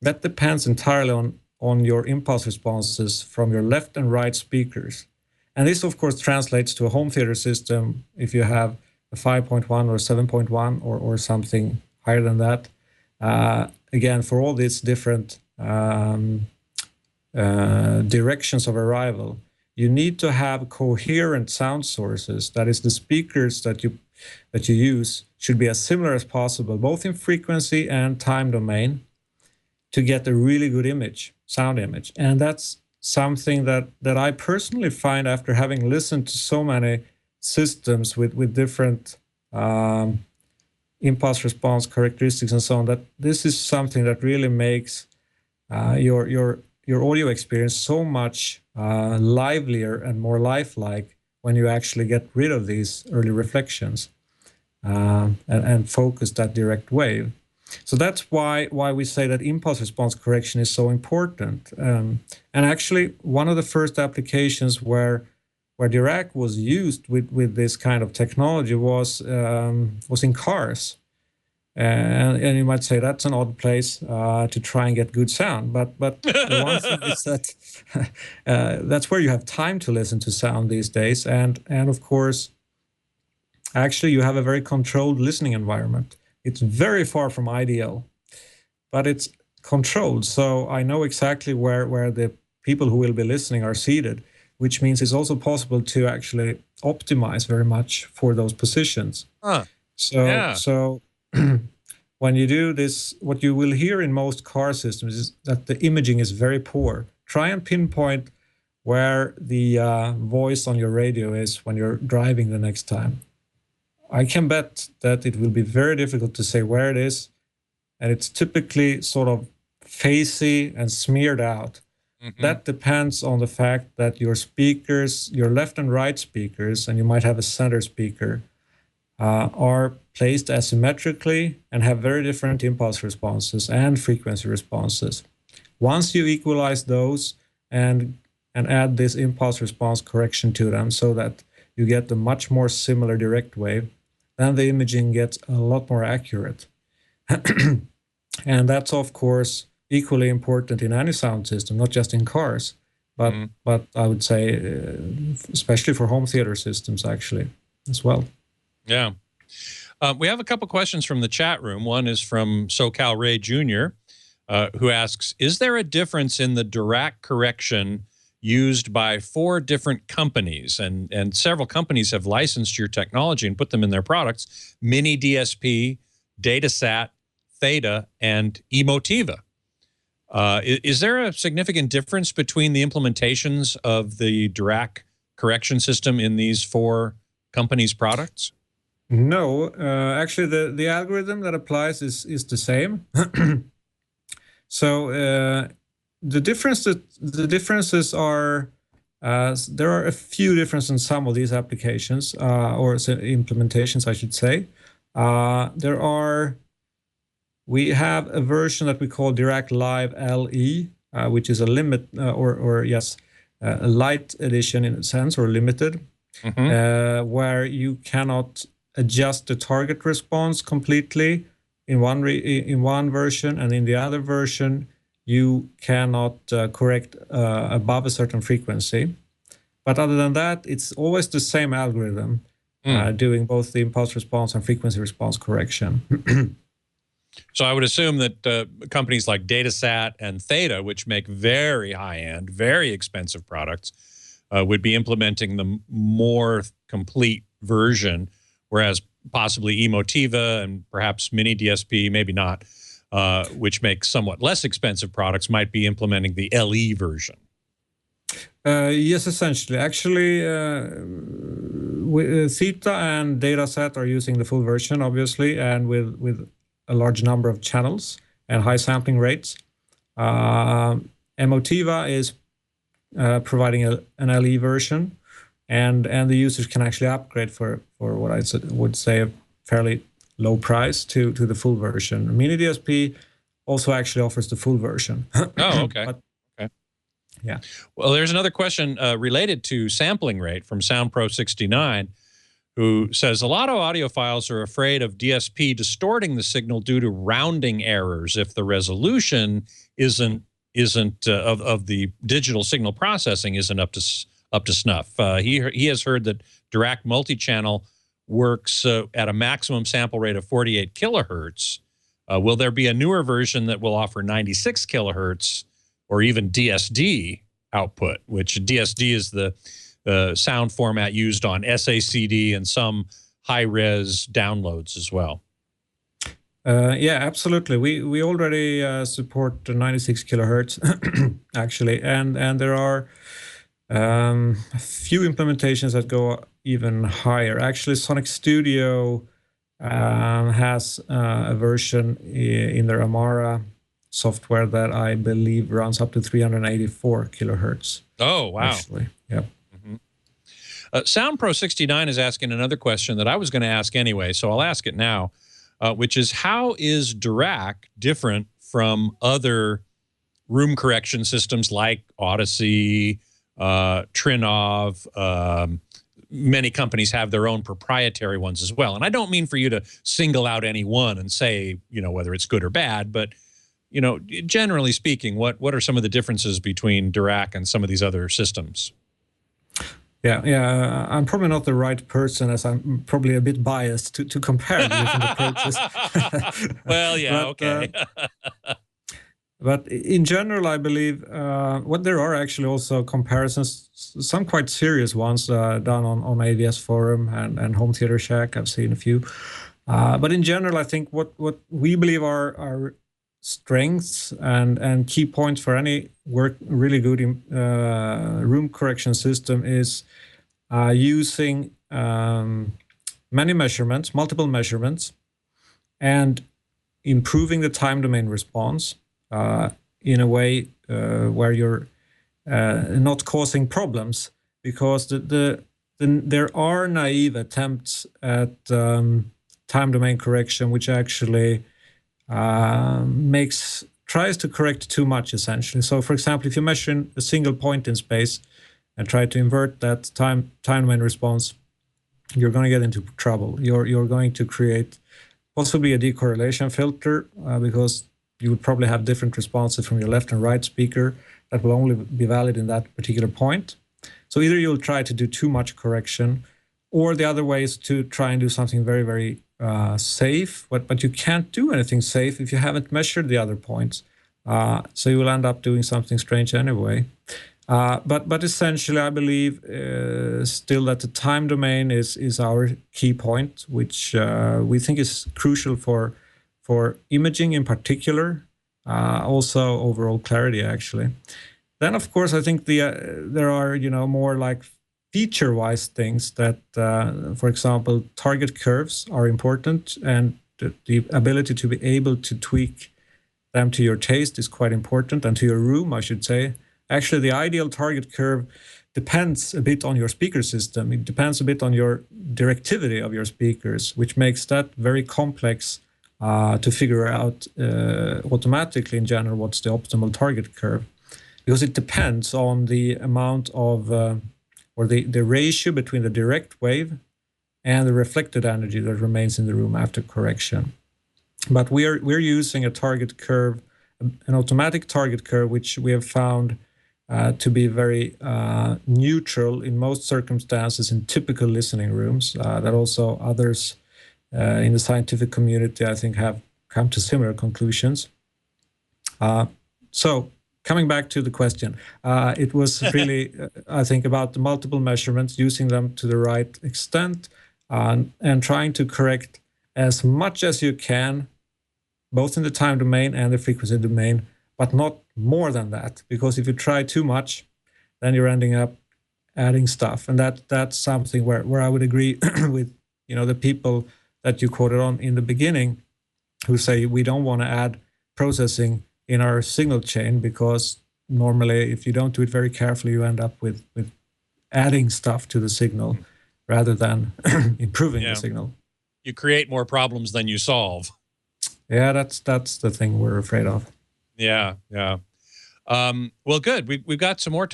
that depends entirely on your impulse responses from your left and right speakers. And this, of course, translates to a home theater system if you have a 5.1 or 7.1 or something higher than that. Again, for all these different directions of arrival, you need to have coherent sound sources. That is, the speakers that you use should be as similar as possible, both in frequency and time domain, to get a really good image, sound image. And that's something that I personally find, after having listened to so many systems with different impulse response characteristics and so on, that this is something that really makes your audio experience so much livelier and more lifelike when you actually get rid of these early reflections and focus that direct wave. So that's why we say that impulse response correction is so important. And actually, one of the first applications where Dirac was used with this kind of technology was in cars. And you might say that's an odd place to try and get good sound, but the one thing is that that's where you have time to listen to sound these days, and of course, actually, you have a very controlled listening environment. It's very far from ideal, but it's controlled. So I know exactly where the people who will be listening are seated, which means it's also possible to actually optimize very much for those positions. So when you do this, what you will hear in most car systems is that the imaging is very poor. Try and pinpoint where the voice on your radio is when you're driving the next time. I can bet that it will be very difficult to say where it is, and it's typically sort of hazy and smeared out. Mm-hmm. That depends on the fact that your speakers, your left and right speakers, and you might have a center speaker, are placed asymmetrically and have very different impulse responses and frequency responses. Once you equalize those and add this impulse response correction to them so that you get a much more similar direct wave, then the imaging gets a lot more accurate. And that's, of course, equally important in any sound system, not just in cars, but I would say especially for home theater systems, actually, as well. Yeah. We have a couple questions from the chat room. One is from SoCal Ray Jr., who asks, is there a difference in the Dirac correction used by 4 different companies, and several companies have licensed your technology and put them in their products: Mini DSP, Datasat, Theta, and Emotiva. Is there a significant difference between the implementations of the Dirac correction system in these 4 companies' products? No, actually, the algorithm that applies is the same. So the differences are there are a few differences in some of these applications or implementations, I should say. We have a version that we call Dirac Live LE, which is a limit a light edition in a sense, or limited, where you cannot adjust the target response completely in one version, and in the other version you cannot correct above a certain frequency. But other than that, it's always the same algorithm doing both the impulse response and frequency response correction. So I would assume that companies like Datasat and Theta, which make very high-end, very expensive products, would be implementing the more complete version, whereas possibly Emotiva and perhaps Mini DSP, maybe not, which make somewhat less expensive products, might be implementing the LE version. Yes, essentially. Actually, Theta and Datasat are using the full version, obviously, and with a large number of channels and high sampling rates. Emotiva is providing an LE version, and the users can actually upgrade for what I would say a fairly low price to the full version. Mini DSP also actually offers the full version. Oh, okay. Okay. Yeah. Well, there's another question related to sampling rate from SoundPro69, who says a lot of audiophiles are afraid of DSP distorting the signal due to rounding errors if the resolution isn't of the digital signal processing isn't up up to snuff. He has heard that Dirac multi-channel works at a maximum sample rate of 48 kilohertz. Will there be a newer version that will offer 96 kilohertz or even DSD output, which DSD is the sound format used on SACD and some high-res downloads as well? Yeah, absolutely. We already support 96 kilohertz, actually, and there are a few implementations that go even higher. Actually, Sonic Studio has a version in their Amara software that I believe runs up to 384 kilohertz. Oh, wow. Actually, yep. SoundPro69 is asking another question that I was going to ask anyway, so I'll ask it now, which is, how is Dirac different from other room correction systems like Odyssey, Trinov? Many companies have their own proprietary ones as well. And I don't mean for you to single out any one and say, whether it's good or bad, but, generally speaking, what are some of the differences between Dirac and some of these other systems? Yeah. I'm probably not the right person, as I'm probably a bit biased to compare different approaches. Well, yeah, okay. But in general, I believe there are actually also comparisons, some quite serious ones done on AVS Forum and Home Theater Shack. I've seen a few. But in general, I think what we believe are our strengths and key points for any really good room correction system is using many measurements, multiple measurements, and improving the time domain response in a way where you're not causing problems, because there are naive attempts at time domain correction which actually tries to correct too much, essentially. So, for example, if you measure a single point in space and try to invert that time domain response, you're going to get into trouble. You're going to create possibly a decorrelation filter because you would probably have different responses from your left and right speaker that will only be valid in that particular point. So either you'll try to do too much correction, or the other way is to try and do something very, very safe, but you can't do anything safe if you haven't measured the other points. So you will end up doing something strange anyway. But essentially, I believe still that the time domain is our key point, which we think is crucial for imaging in particular, also overall clarity, actually. Then, of course, I think there are more like feature-wise things that, for example, target curves are important, and the ability to be able to tweak them to your taste is quite important, and to your room, I should say. Actually, the ideal target curve depends a bit on your speaker system. It depends a bit on your directivity of your speakers, which makes that very complex to figure out automatically in general what's the optimal target curve, because it depends on the amount of or the ratio between the direct wave and the reflected energy that remains in the room after correction. But we're using a target curve, an automatic target curve, which we have found to be very neutral in most circumstances in typical listening rooms, that also others in the scientific community, I think, have come to similar conclusions. So coming back to the question, it was really, I think, about the multiple measurements, using them to the right extent, and trying to correct as much as you can, both in the time domain and the frequency domain, but not more than that. Because if you try too much, then you're ending up adding stuff. And that's something where I would agree with the people that you quoted on in the beginning, who say we don't want to add processing in our signal chain, because normally if you don't do it very carefully, you end up with adding stuff to the signal rather than improving the signal. You create more problems than you solve. Yeah, that's the thing we're afraid of. Yeah. Well, good. We've got some more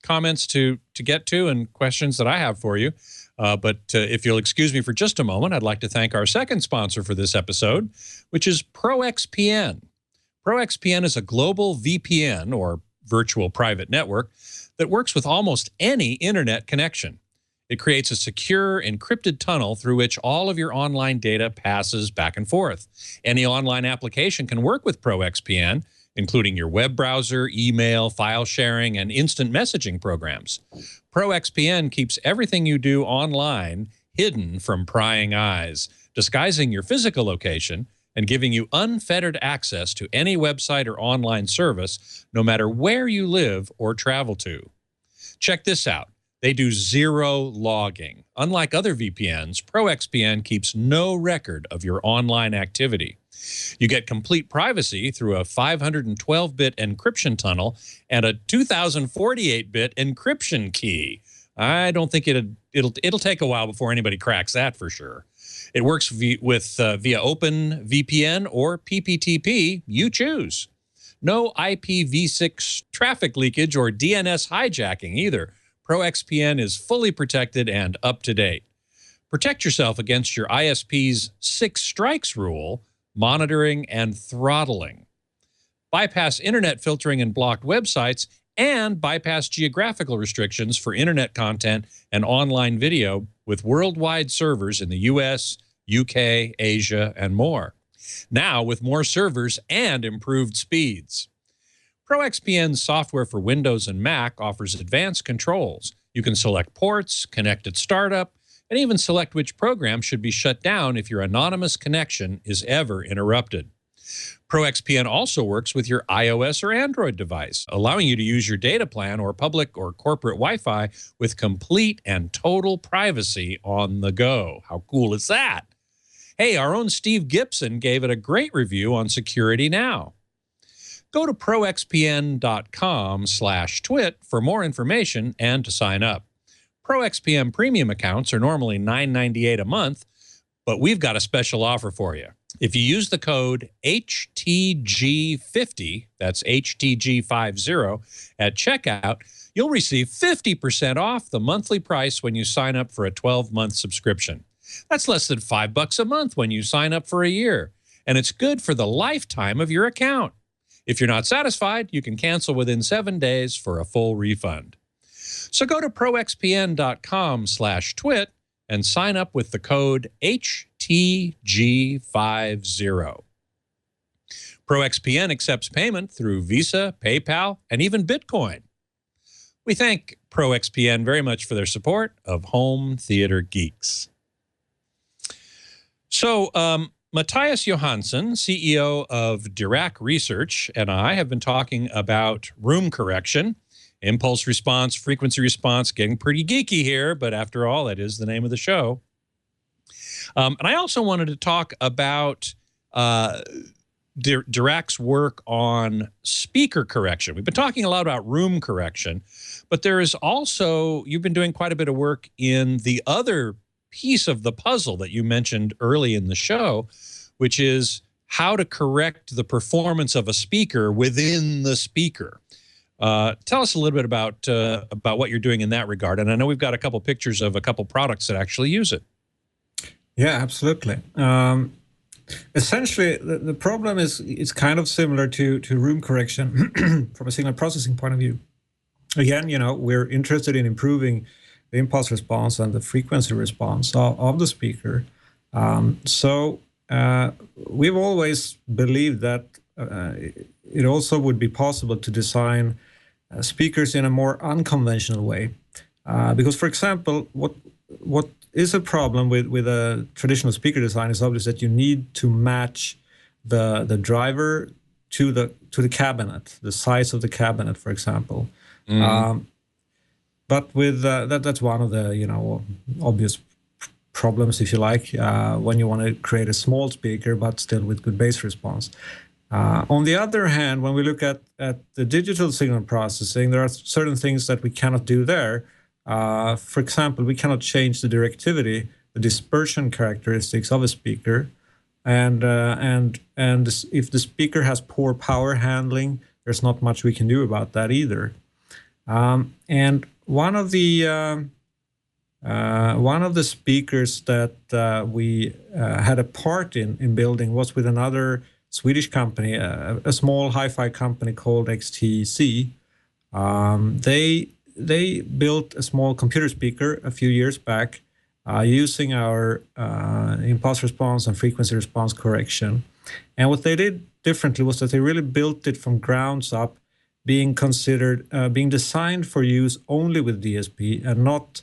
comments to get to and questions that I have for you. But if you'll excuse me for just a moment, I'd like to thank our second sponsor for this episode, which is ProXPN. ProXPN is a global VPN, or virtual private network, that works with almost any internet connection. It creates a secure, encrypted tunnel through which all of your online data passes back and forth. Any online application can work with ProXPN, including your web browser, email, file sharing, and instant messaging programs. ProXPN keeps everything you do online hidden from prying eyes, disguising your physical location and giving you unfettered access to any website or online service, no matter where you live or travel to. Check this out. They do zero logging. Unlike other VPNs, ProXPN keeps no record of your online activity. You get complete privacy through a 512-bit encryption tunnel and a 2048-bit encryption key. I don't think it'll take a while before anybody cracks that for sure. It works via OpenVPN or PPTP, you choose. No IPv6 traffic leakage or DNS hijacking either. ProXPN is fully protected and up to date. Protect yourself against your ISP's 6 strikes rule, monitoring and throttling. Bypass internet filtering and blocked websites, and bypass geographical restrictions for internet content and online video with worldwide servers in the US, UK, Asia, and more. Now with more servers and improved speeds. ProXPN's software for Windows and Mac offers advanced controls. You can select ports, connect at startup, and even select which program should be shut down if your anonymous connection is ever interrupted. ProXPN also works with your iOS or Android device, allowing you to use your data plan or public or corporate Wi-Fi with complete and total privacy on the go. How cool is that? Hey, our own Steve Gibson gave it a great review on Security Now. Go to proxpn.com/twit for more information and to sign up. ProXPN premium accounts are normally $9.98 a month, but we've got a special offer for you. If you use the code HTG50, that's HTG50, at checkout, you'll receive 50% off the monthly price when you sign up for a 12-month subscription. That's less than $5 a month when you sign up for a year, and it's good for the lifetime of your account. If you're not satisfied, you can cancel within 7 days for a full refund. So go to proxpn.com/twit and sign up with the code HTG50. ProXPN accepts payment through Visa, PayPal, and even Bitcoin. We thank ProXPN very much for their support of Home Theater Geeks. So, Mathias Johansson, CEO of Dirac Research, and I have been talking about room correction, impulse response, frequency response, getting pretty geeky here, but after all, that is the name of the show. And I also wanted to talk about Dirac's work on speaker correction. We've been talking a lot about room correction, but there is also, you've been doing quite a bit of work in the other piece of the puzzle that you mentioned early in the show, which is how to correct the performance of a speaker within the speaker. Tell us a little bit about what you're doing in that regard. And I know we've got a couple pictures of a couple products that actually use it. Yeah, absolutely. Essentially, the problem is kind of similar to room correction from a signal processing point of view. Again, you know, we're interested in improving the impulse response and the frequency response of the speaker. We've always believed that it also would be possible to design speakers in a more unconventional way. Because, for example, what is a problem with a traditional speaker design is obviously that you need to match the driver to the cabinet, the size of the cabinet, for example. But with that's one of the obvious problems, if you like, when you want to create a small speaker but still with good bass response. On the other hand, when we look at the digital signal processing, there are certain things that we cannot do there. For example, we cannot change the directivity, the dispersion characteristics of a speaker, and if the speaker has poor power handling, there's not much we can do about that either. And one of the speakers that we had a part in building was with another Swedish company, a small hi-fi company called XTC. they built a small computer speaker a few years back using our impulse response and frequency response correction. And what they did differently was that they really built it from grounds up, being designed for use only with DSP and not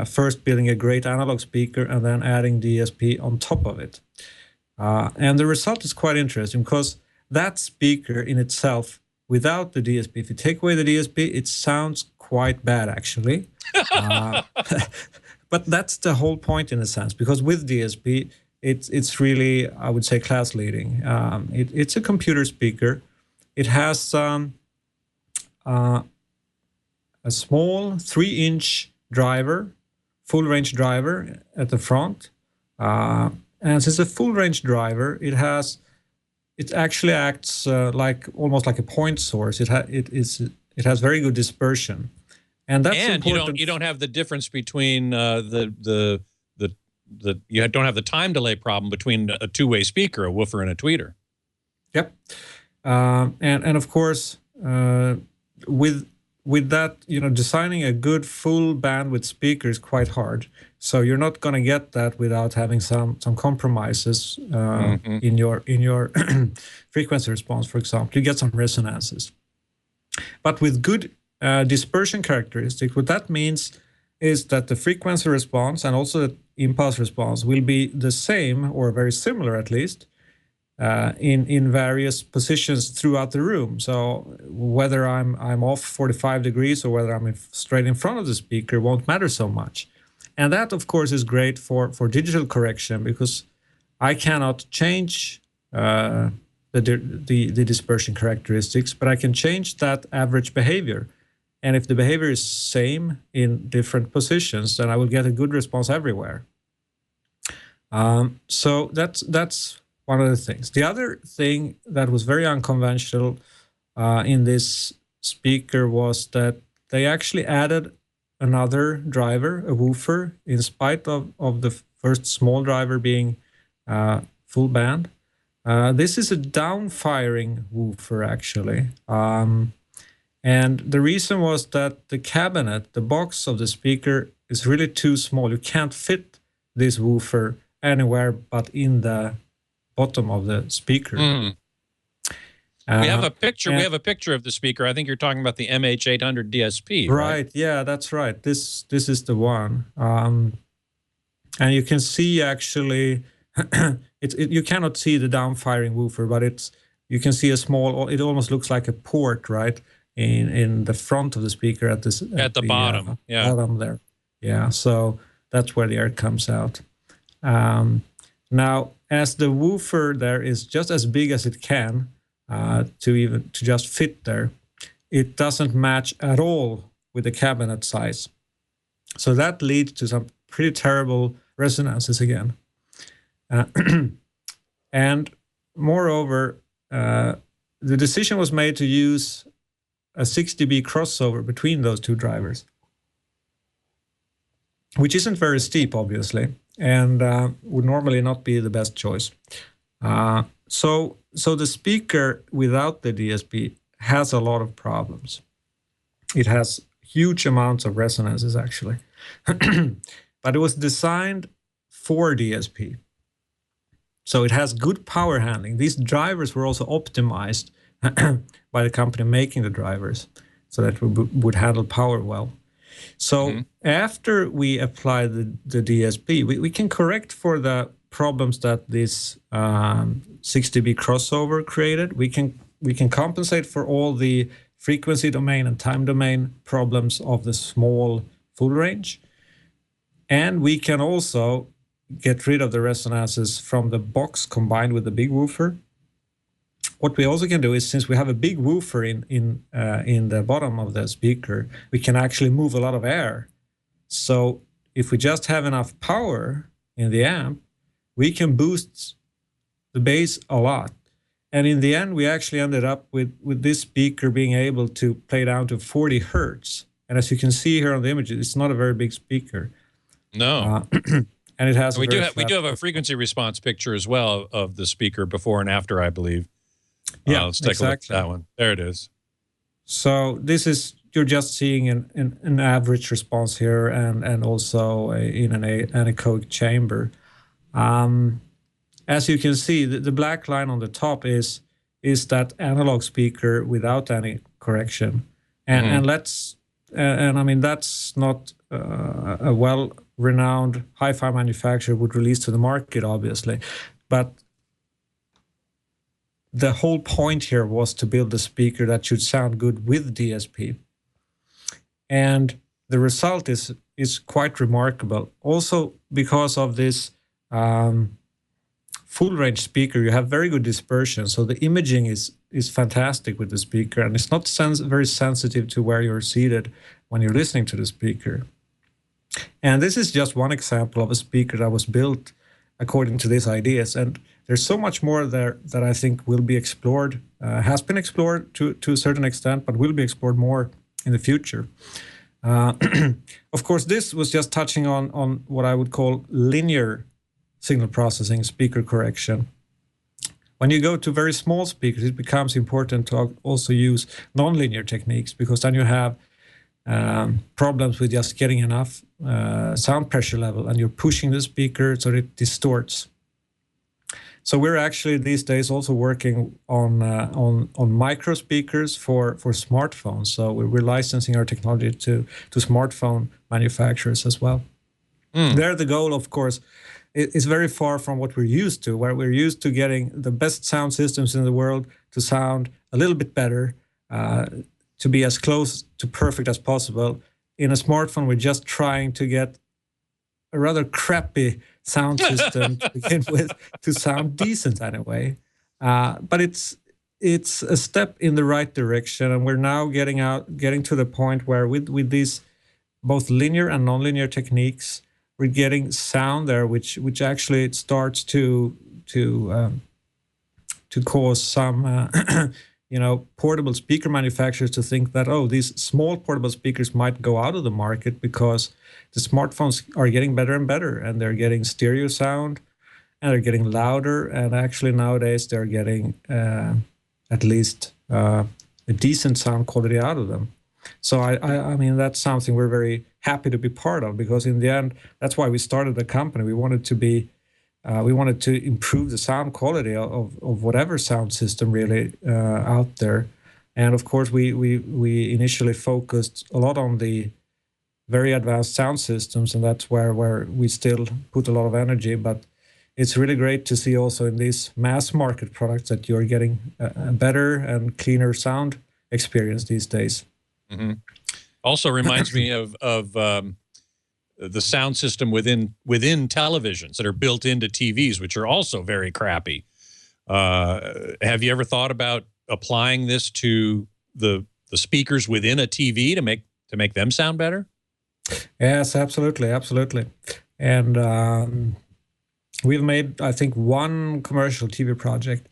first building a great analog speaker and then adding DSP on top of it. And the result is quite interesting because that speaker in itself, without the DSP, if you take away the DSP, it sounds quite bad actually. But that's the whole point in a sense, because with DSP, it's really, I would say, class leading. It's a computer speaker. It has a small 3-inch driver, full range driver at the front. And since it's a full range driver, it actually acts almost like a point source. It has very good dispersion. And that's important. You don't have the difference between you don't have the time delay problem between a two-way speaker, a woofer and a tweeter. Yep. And of course, with that, designing a good full bandwidth speaker is quite hard. So you're not going to get that without having some compromises in your frequency response, for example. You get some resonances. But with good dispersion characteristic, what that means is that the frequency response and also the impulse response will be the same, or very similar at least, in various positions throughout the room. So whether I'm off 45 degrees or whether I'm straight in front of the speaker won't matter so much. And that, of course, is great for digital correction, because I cannot change the dispersion characteristics, but I can change that average behavior. And if the behavior is same in different positions, then I will get a good response everywhere. So that's one of the things. The other thing that was very unconventional in this speaker was that they actually added another driver, a woofer, in spite of the first small driver being full band. This is a down-firing woofer, actually. And the reason was that the cabinet, the box of the speaker, is really too small. You can't fit this woofer anywhere but in the bottom of the speaker. We have a picture. We have a picture of the speaker. I think you're talking about the MH800 DSP. Right. Yeah, that's right. This is the one. And you can see actually, you cannot see the down-firing woofer, but you can see a small. It almost looks like a port, right? In the front of the speaker at the bottom, bottom there, so that's where the air comes out. Now, as the woofer there is just as big as it can to just fit there, it doesn't match at all with the cabinet size, so that leads to some pretty terrible resonances again. And moreover, the decision was made to use a 6 dB crossover between those two drivers, which isn't very steep, obviously, and would normally not be the best choice. So the speaker without the DSP has a lot of problems. It has huge amounts of resonances, actually. But it was designed for DSP. So it has good power handling. These drivers were also optimized by the company making the drivers, so that we would handle power well. So after we apply the DSP, we can correct for the problems that this 6 dB crossover created. We can compensate for all the frequency domain and time domain problems of the small full range, and we can also get rid of the resonances from the box combined with the big woofer. What we also can do is, since we have a big woofer in the bottom of the speaker, we can actually move a lot of air. So if we just have enough power in the amp, we can boost the bass a lot. And in the end, we actually ended up with this speaker being able to play down to 40 hertz. And as you can see here on the image, it's not a very big speaker. No. And it has. We do have a frequency response picture as well of the speaker before and after, I believe. Yeah, let's take a look at that one. There it is. So this is you're just seeing an average response here, and also in an anechoic chamber. As you can see, the black line on the top is that analog speaker without any correction, and I mean that's not a well-renowned hi-fi manufacturer would release to the market, obviously, but the whole point here was to build a speaker that should sound good with DSP, and the result is quite remarkable. Also, because of this full range speaker, you have very good dispersion, so the imaging is fantastic with the speaker, and it's not very sensitive to where you're seated when you're listening to the speaker. And this is just one example of a speaker that was built according to these ideas, and there's so much more there that I think will be explored, has been explored to a certain extent, but will be explored more in the future. Of course, this was just touching on what I would call linear signal processing, speaker correction. When you go to very small speakers, it becomes important to also use nonlinear techniques, because then you have problems with just getting enough sound pressure level, and you're pushing the speaker so it distorts. So we're actually these days also working on micro speakers for smartphones. So we're licensing our technology to smartphone manufacturers as well. There, the goal, of course, is very far from what we're used to, where we're used to getting the best sound systems in the world to sound a little bit better, to be as close to perfect as possible. In a smartphone, we're just trying to get a rather crappy sound system to begin with to sound decent anyway. But it's a step in the right direction, and we're now getting to the point where with these both linear and nonlinear techniques, we're getting sound there, which actually starts to cause some portable speaker manufacturers to think that, oh, these small portable speakers might go out of the market because the smartphones are getting better and better, and they're getting stereo sound, and they're getting louder, and actually nowadays they're getting at least a decent sound quality out of them. So I mean, that's something we're very happy to be part of, because in the end, that's why we started the company. We wanted to improve the sound quality of whatever sound system really out there. And of course, we initially focused a lot on the very advanced sound systems, and that's where we still put a lot of energy. But it's really great to see also in these mass market products that you're getting a better and cleaner sound experience these days. Mm-hmm. Also reminds me of the sound system within televisions that are built into TVs, which are also very crappy. Have you ever thought about applying this to the speakers within a TV to make them sound better? Yes, absolutely. And we've made, I think, one commercial TV project.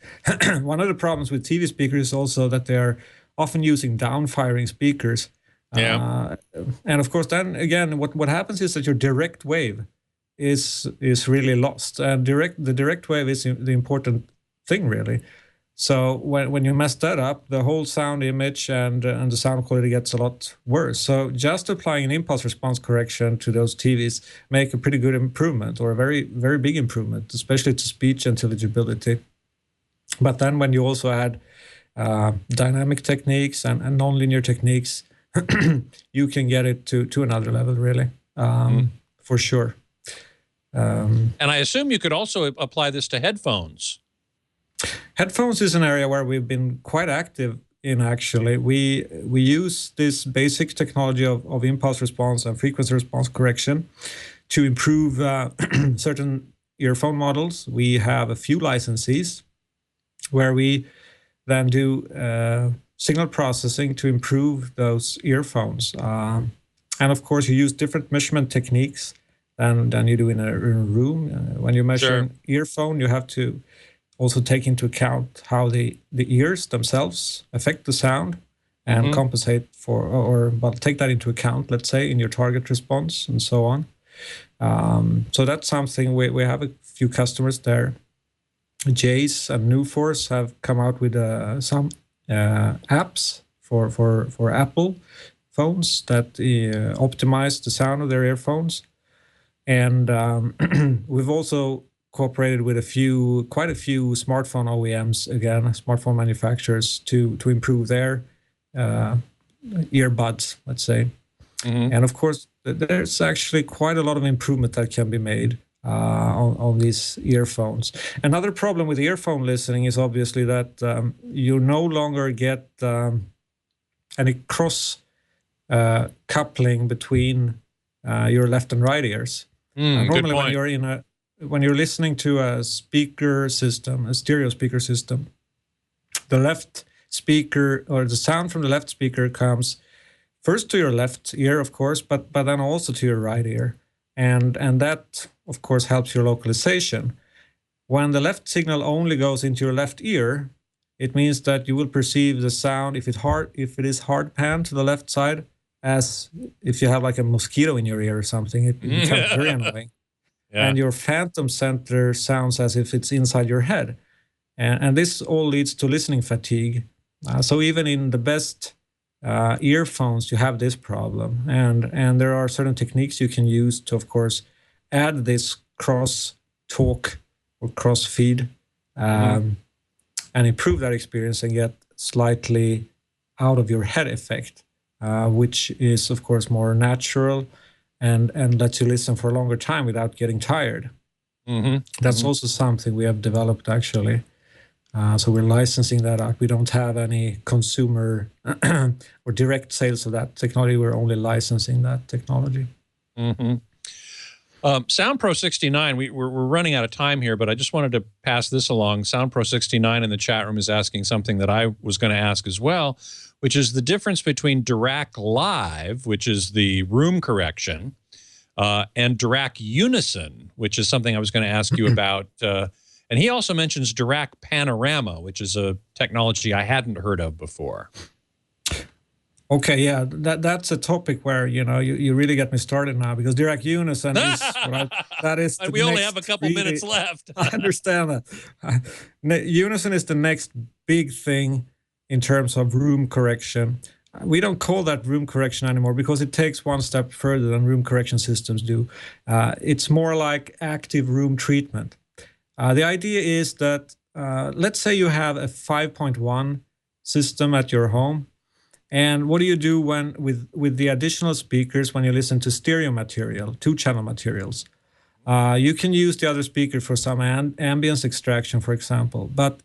One of the problems with TV speakers is also that they're often using down-firing speakers. Yeah. And of course, then again, what happens is that your direct wave is really lost. And the direct wave is the important thing, really. So when you mess that up, the whole sound image and the sound quality gets a lot worse. So just applying an impulse response correction to those TVs make a pretty good improvement, or a very, very big improvement, especially to speech intelligibility. But then when you also add dynamic techniques and nonlinear techniques, you can get it to another level, really, for sure. And I assume you could also apply this to headphones. Headphones is an area where we've been quite active in, actually. We use this basic technology of impulse response and frequency response correction to improve certain earphone models. We have a few licensees where we then do signal processing to improve those earphones. And of course, you use different measurement techniques than you do in a room. When you measure an earphone, you have to also take into account how the ears themselves affect the sound and compensate for, or take that into account, let's say, in your target response and so on. So that's something we have a few customers there. Jace and Newforce have come out with some apps for Apple phones that optimize the sound of their earphones. And we've also cooperated with quite a few smartphone OEMs, again, smartphone manufacturers, to improve their earbuds, let's say. Mm-hmm. And of course, there's actually quite a lot of improvement that can be made on these earphones. Another problem with earphone listening is obviously that you no longer get any cross coupling between your left and right ears. Normally, when you're listening to a speaker system, a stereo speaker system, the left speaker or the sound from the left speaker comes first to your left ear, of course, but then also to your right ear, and that of course helps your localization. When the left signal only goes into your left ear, it means that you will perceive the sound, if it is hard pan to the left side, as if you have like a mosquito in your ear or something. It becomes very annoying. Yeah. And your phantom center sounds as if it's inside your head. And this all leads to listening fatigue. So even in the best earphones, you have this problem. And there are certain techniques you can use to, of course, add this cross talk or cross feed and improve that experience and get slightly out of your head effect. Which is, of course, more natural and lets you listen for a longer time without getting tired. Mm-hmm. That's also something we have developed, actually. So we're licensing that out. We don't have any consumer or direct sales of that technology. We're only licensing that technology. Mm-hmm. SoundPro 69, we're running out of time here, but I just wanted to pass this along. SoundPro 69 in the chat room is asking something that I was going to ask as well, which is the difference between Dirac Live, which is the room correction, and Dirac Unison, which is something I was going to ask you about. And he also mentions Dirac Panorama, which is a technology I hadn't heard of before. Okay, yeah, that's a topic where, you really get me started now, because Dirac Unison is that is. We only have a couple minutes left. I understand that. Unison is the next big thing in terms of room correction. We don't call that room correction anymore because it takes one step further than room correction systems do. It's more like active room treatment. The idea is that, let's say you have a 5.1 system at your home. And what do you do with the additional speakers when you listen to stereo material, 2-channel materials? You can use the other speaker for some ambience extraction, for example. But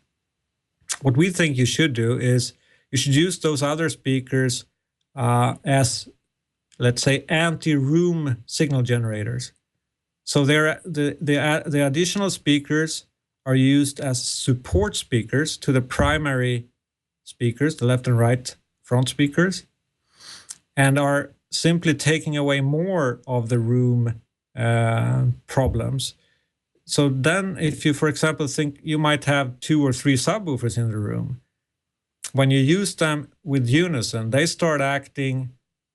what we think you should do is you should use those other speakers as, let's say, anti-room signal generators. So the additional speakers are used as support speakers to the primary speakers, the left and right front speakers, and are simply taking away more of the room problems. So then if you, for example, think you might have 2 or 3 subwoofers in the room, when you use them with Unison, they start acting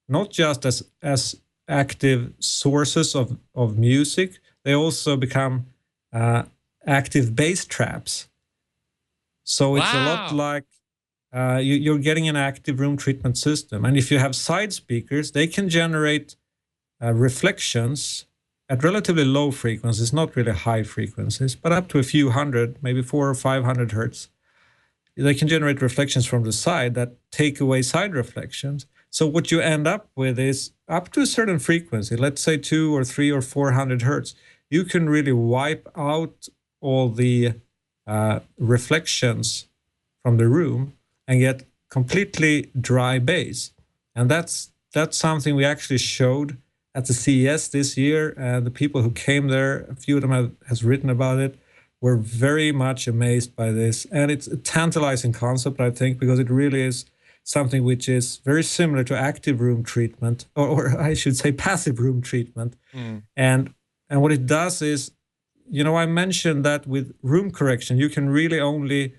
not just as active sources of music, they also become active bass traps. So it's a lot like you're getting an active room treatment system. And if you have side speakers, they can generate reflections at relatively low frequencies, not really high frequencies, but up to a few hundred, maybe 400 or 500 hertz. They can generate reflections from the side that take away side reflections. So what you end up with is up to a certain frequency, let's say 200 or 300 or 400 hertz, you can really wipe out all the reflections from the room and get completely dry bass. And that's something we actually showed at the CES this year. The people who came there, a few of them has written about it, were very much amazed by this. And it's a tantalizing concept, I think, because it really is something which is very similar to active room treatment, or I should say passive room treatment. And what it does is, I mentioned that with room correction, you can really only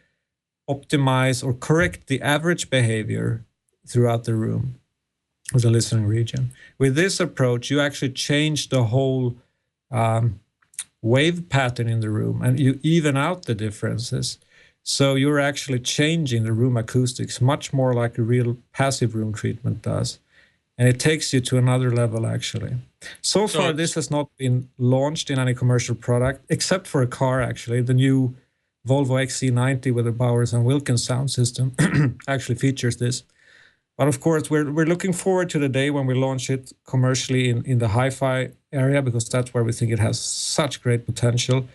optimize or correct the average behavior throughout the room of the listening region. With this approach, you actually change the whole wave pattern in the room, and you even out the differences. So you're actually changing the room acoustics much more like a real passive room treatment does. and it takes you to another level, actually. So far, this has not been launched in any commercial product, except for a car, actually. The new Volvo XC90 with the Bowers and Wilkinson sound system actually features this. But of course, we're looking forward to the day when we launch it commercially in the hi-fi area, because that's where we think it has such great potential.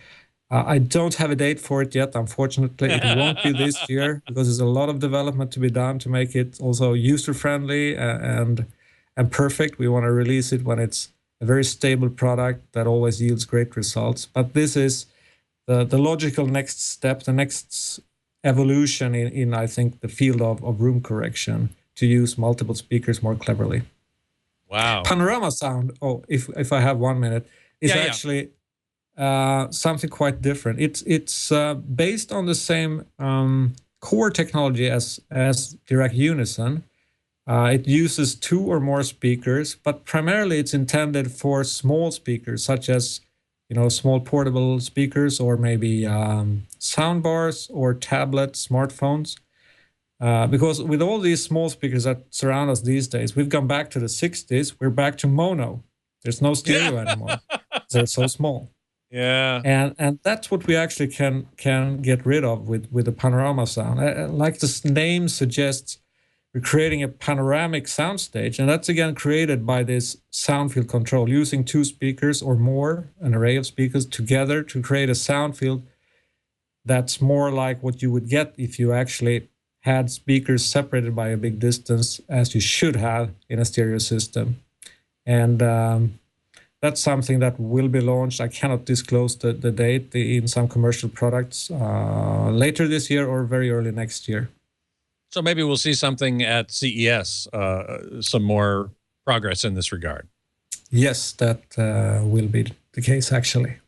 I don't have a date for it yet, unfortunately. It won't be this year, because there's a lot of development to be done to make it also user-friendly and perfect. We want to release it when it's a very stable product that always yields great results. But this is the logical next step, the next evolution in I think, the field of room correction, to use multiple speakers more cleverly. Wow. Panorama sound, if I have 1 minute, is actually something quite different. It's based on the same core technology as Dirac Unison. It uses 2 or more speakers, but primarily it's intended for small speakers, such as small portable speakers, or maybe sound bars or tablets, smartphones. Because with all these small speakers that surround us these days, we've gone back to the 60s. We're back to mono. There's no stereo anymore. They're so small. Yeah. And that's what we actually can get rid of with the panorama sound. Like the name suggests, we're creating a panoramic soundstage, and that's again created by this sound field control, using 2 speakers or more, an array of speakers together to create a sound field that's more like what you would get if you actually had speakers separated by a big distance, as you should have in a stereo system. And that's something that will be launched. I cannot disclose the date in some commercial products later this year or very early next year. So maybe we'll see something at CES, some more progress in this regard. Yes, that will be the case, actually.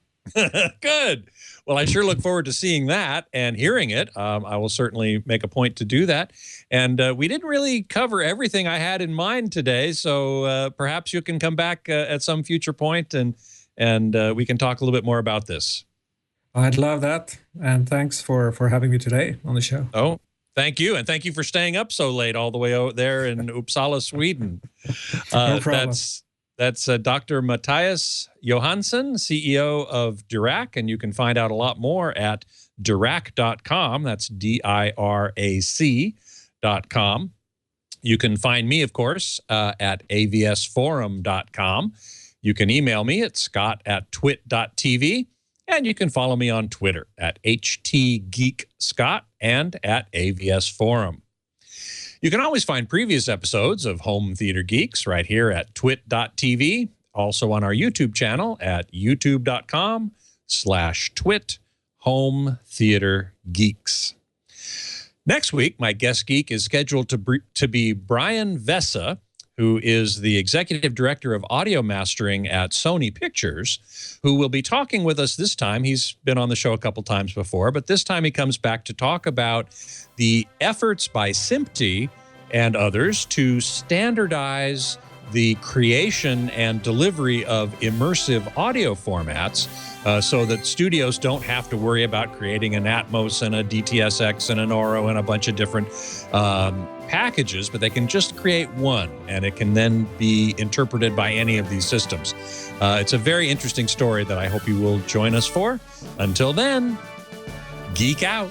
Good. Well, I sure look forward to seeing that and hearing it. I will certainly make a point to do that. And we didn't really cover everything I had in mind today, so perhaps you can come back at some future point and we can talk a little bit more about this. I'd love that. And thanks for having me today on the show. Oh, thank you. And thank you for staying up so late all the way out there in Uppsala, Sweden. No problem. That's Dr. Mathias Johansson, CEO of Dirac, and you can find out a lot more at Dirac.com. That's DIRAC.com. You can find me, of course, at avsforum.com. You can email me at scott@twit.tv, and you can follow me on Twitter at htgeekscott and at avsforum. You can always find previous episodes of Home Theater Geeks right here at twit.tv, also on our YouTube channel at youtube.com/twit Home Theater Geeks. Next week, my guest geek is scheduled to be Brian Vessa, who is the executive director of audio mastering at Sony Pictures, who will be talking with us this time. He's been on the show a couple times before, but this time he comes back to talk about the efforts by SMPTE and others to standardize the creation and delivery of immersive audio formats so that studios don't have to worry about creating an Atmos and a DTSX and an Oro and a bunch of different packages, but they can just create one, and it can then be interpreted by any of these systems. It's a very interesting story that I hope you will join us for. Until then, geek out.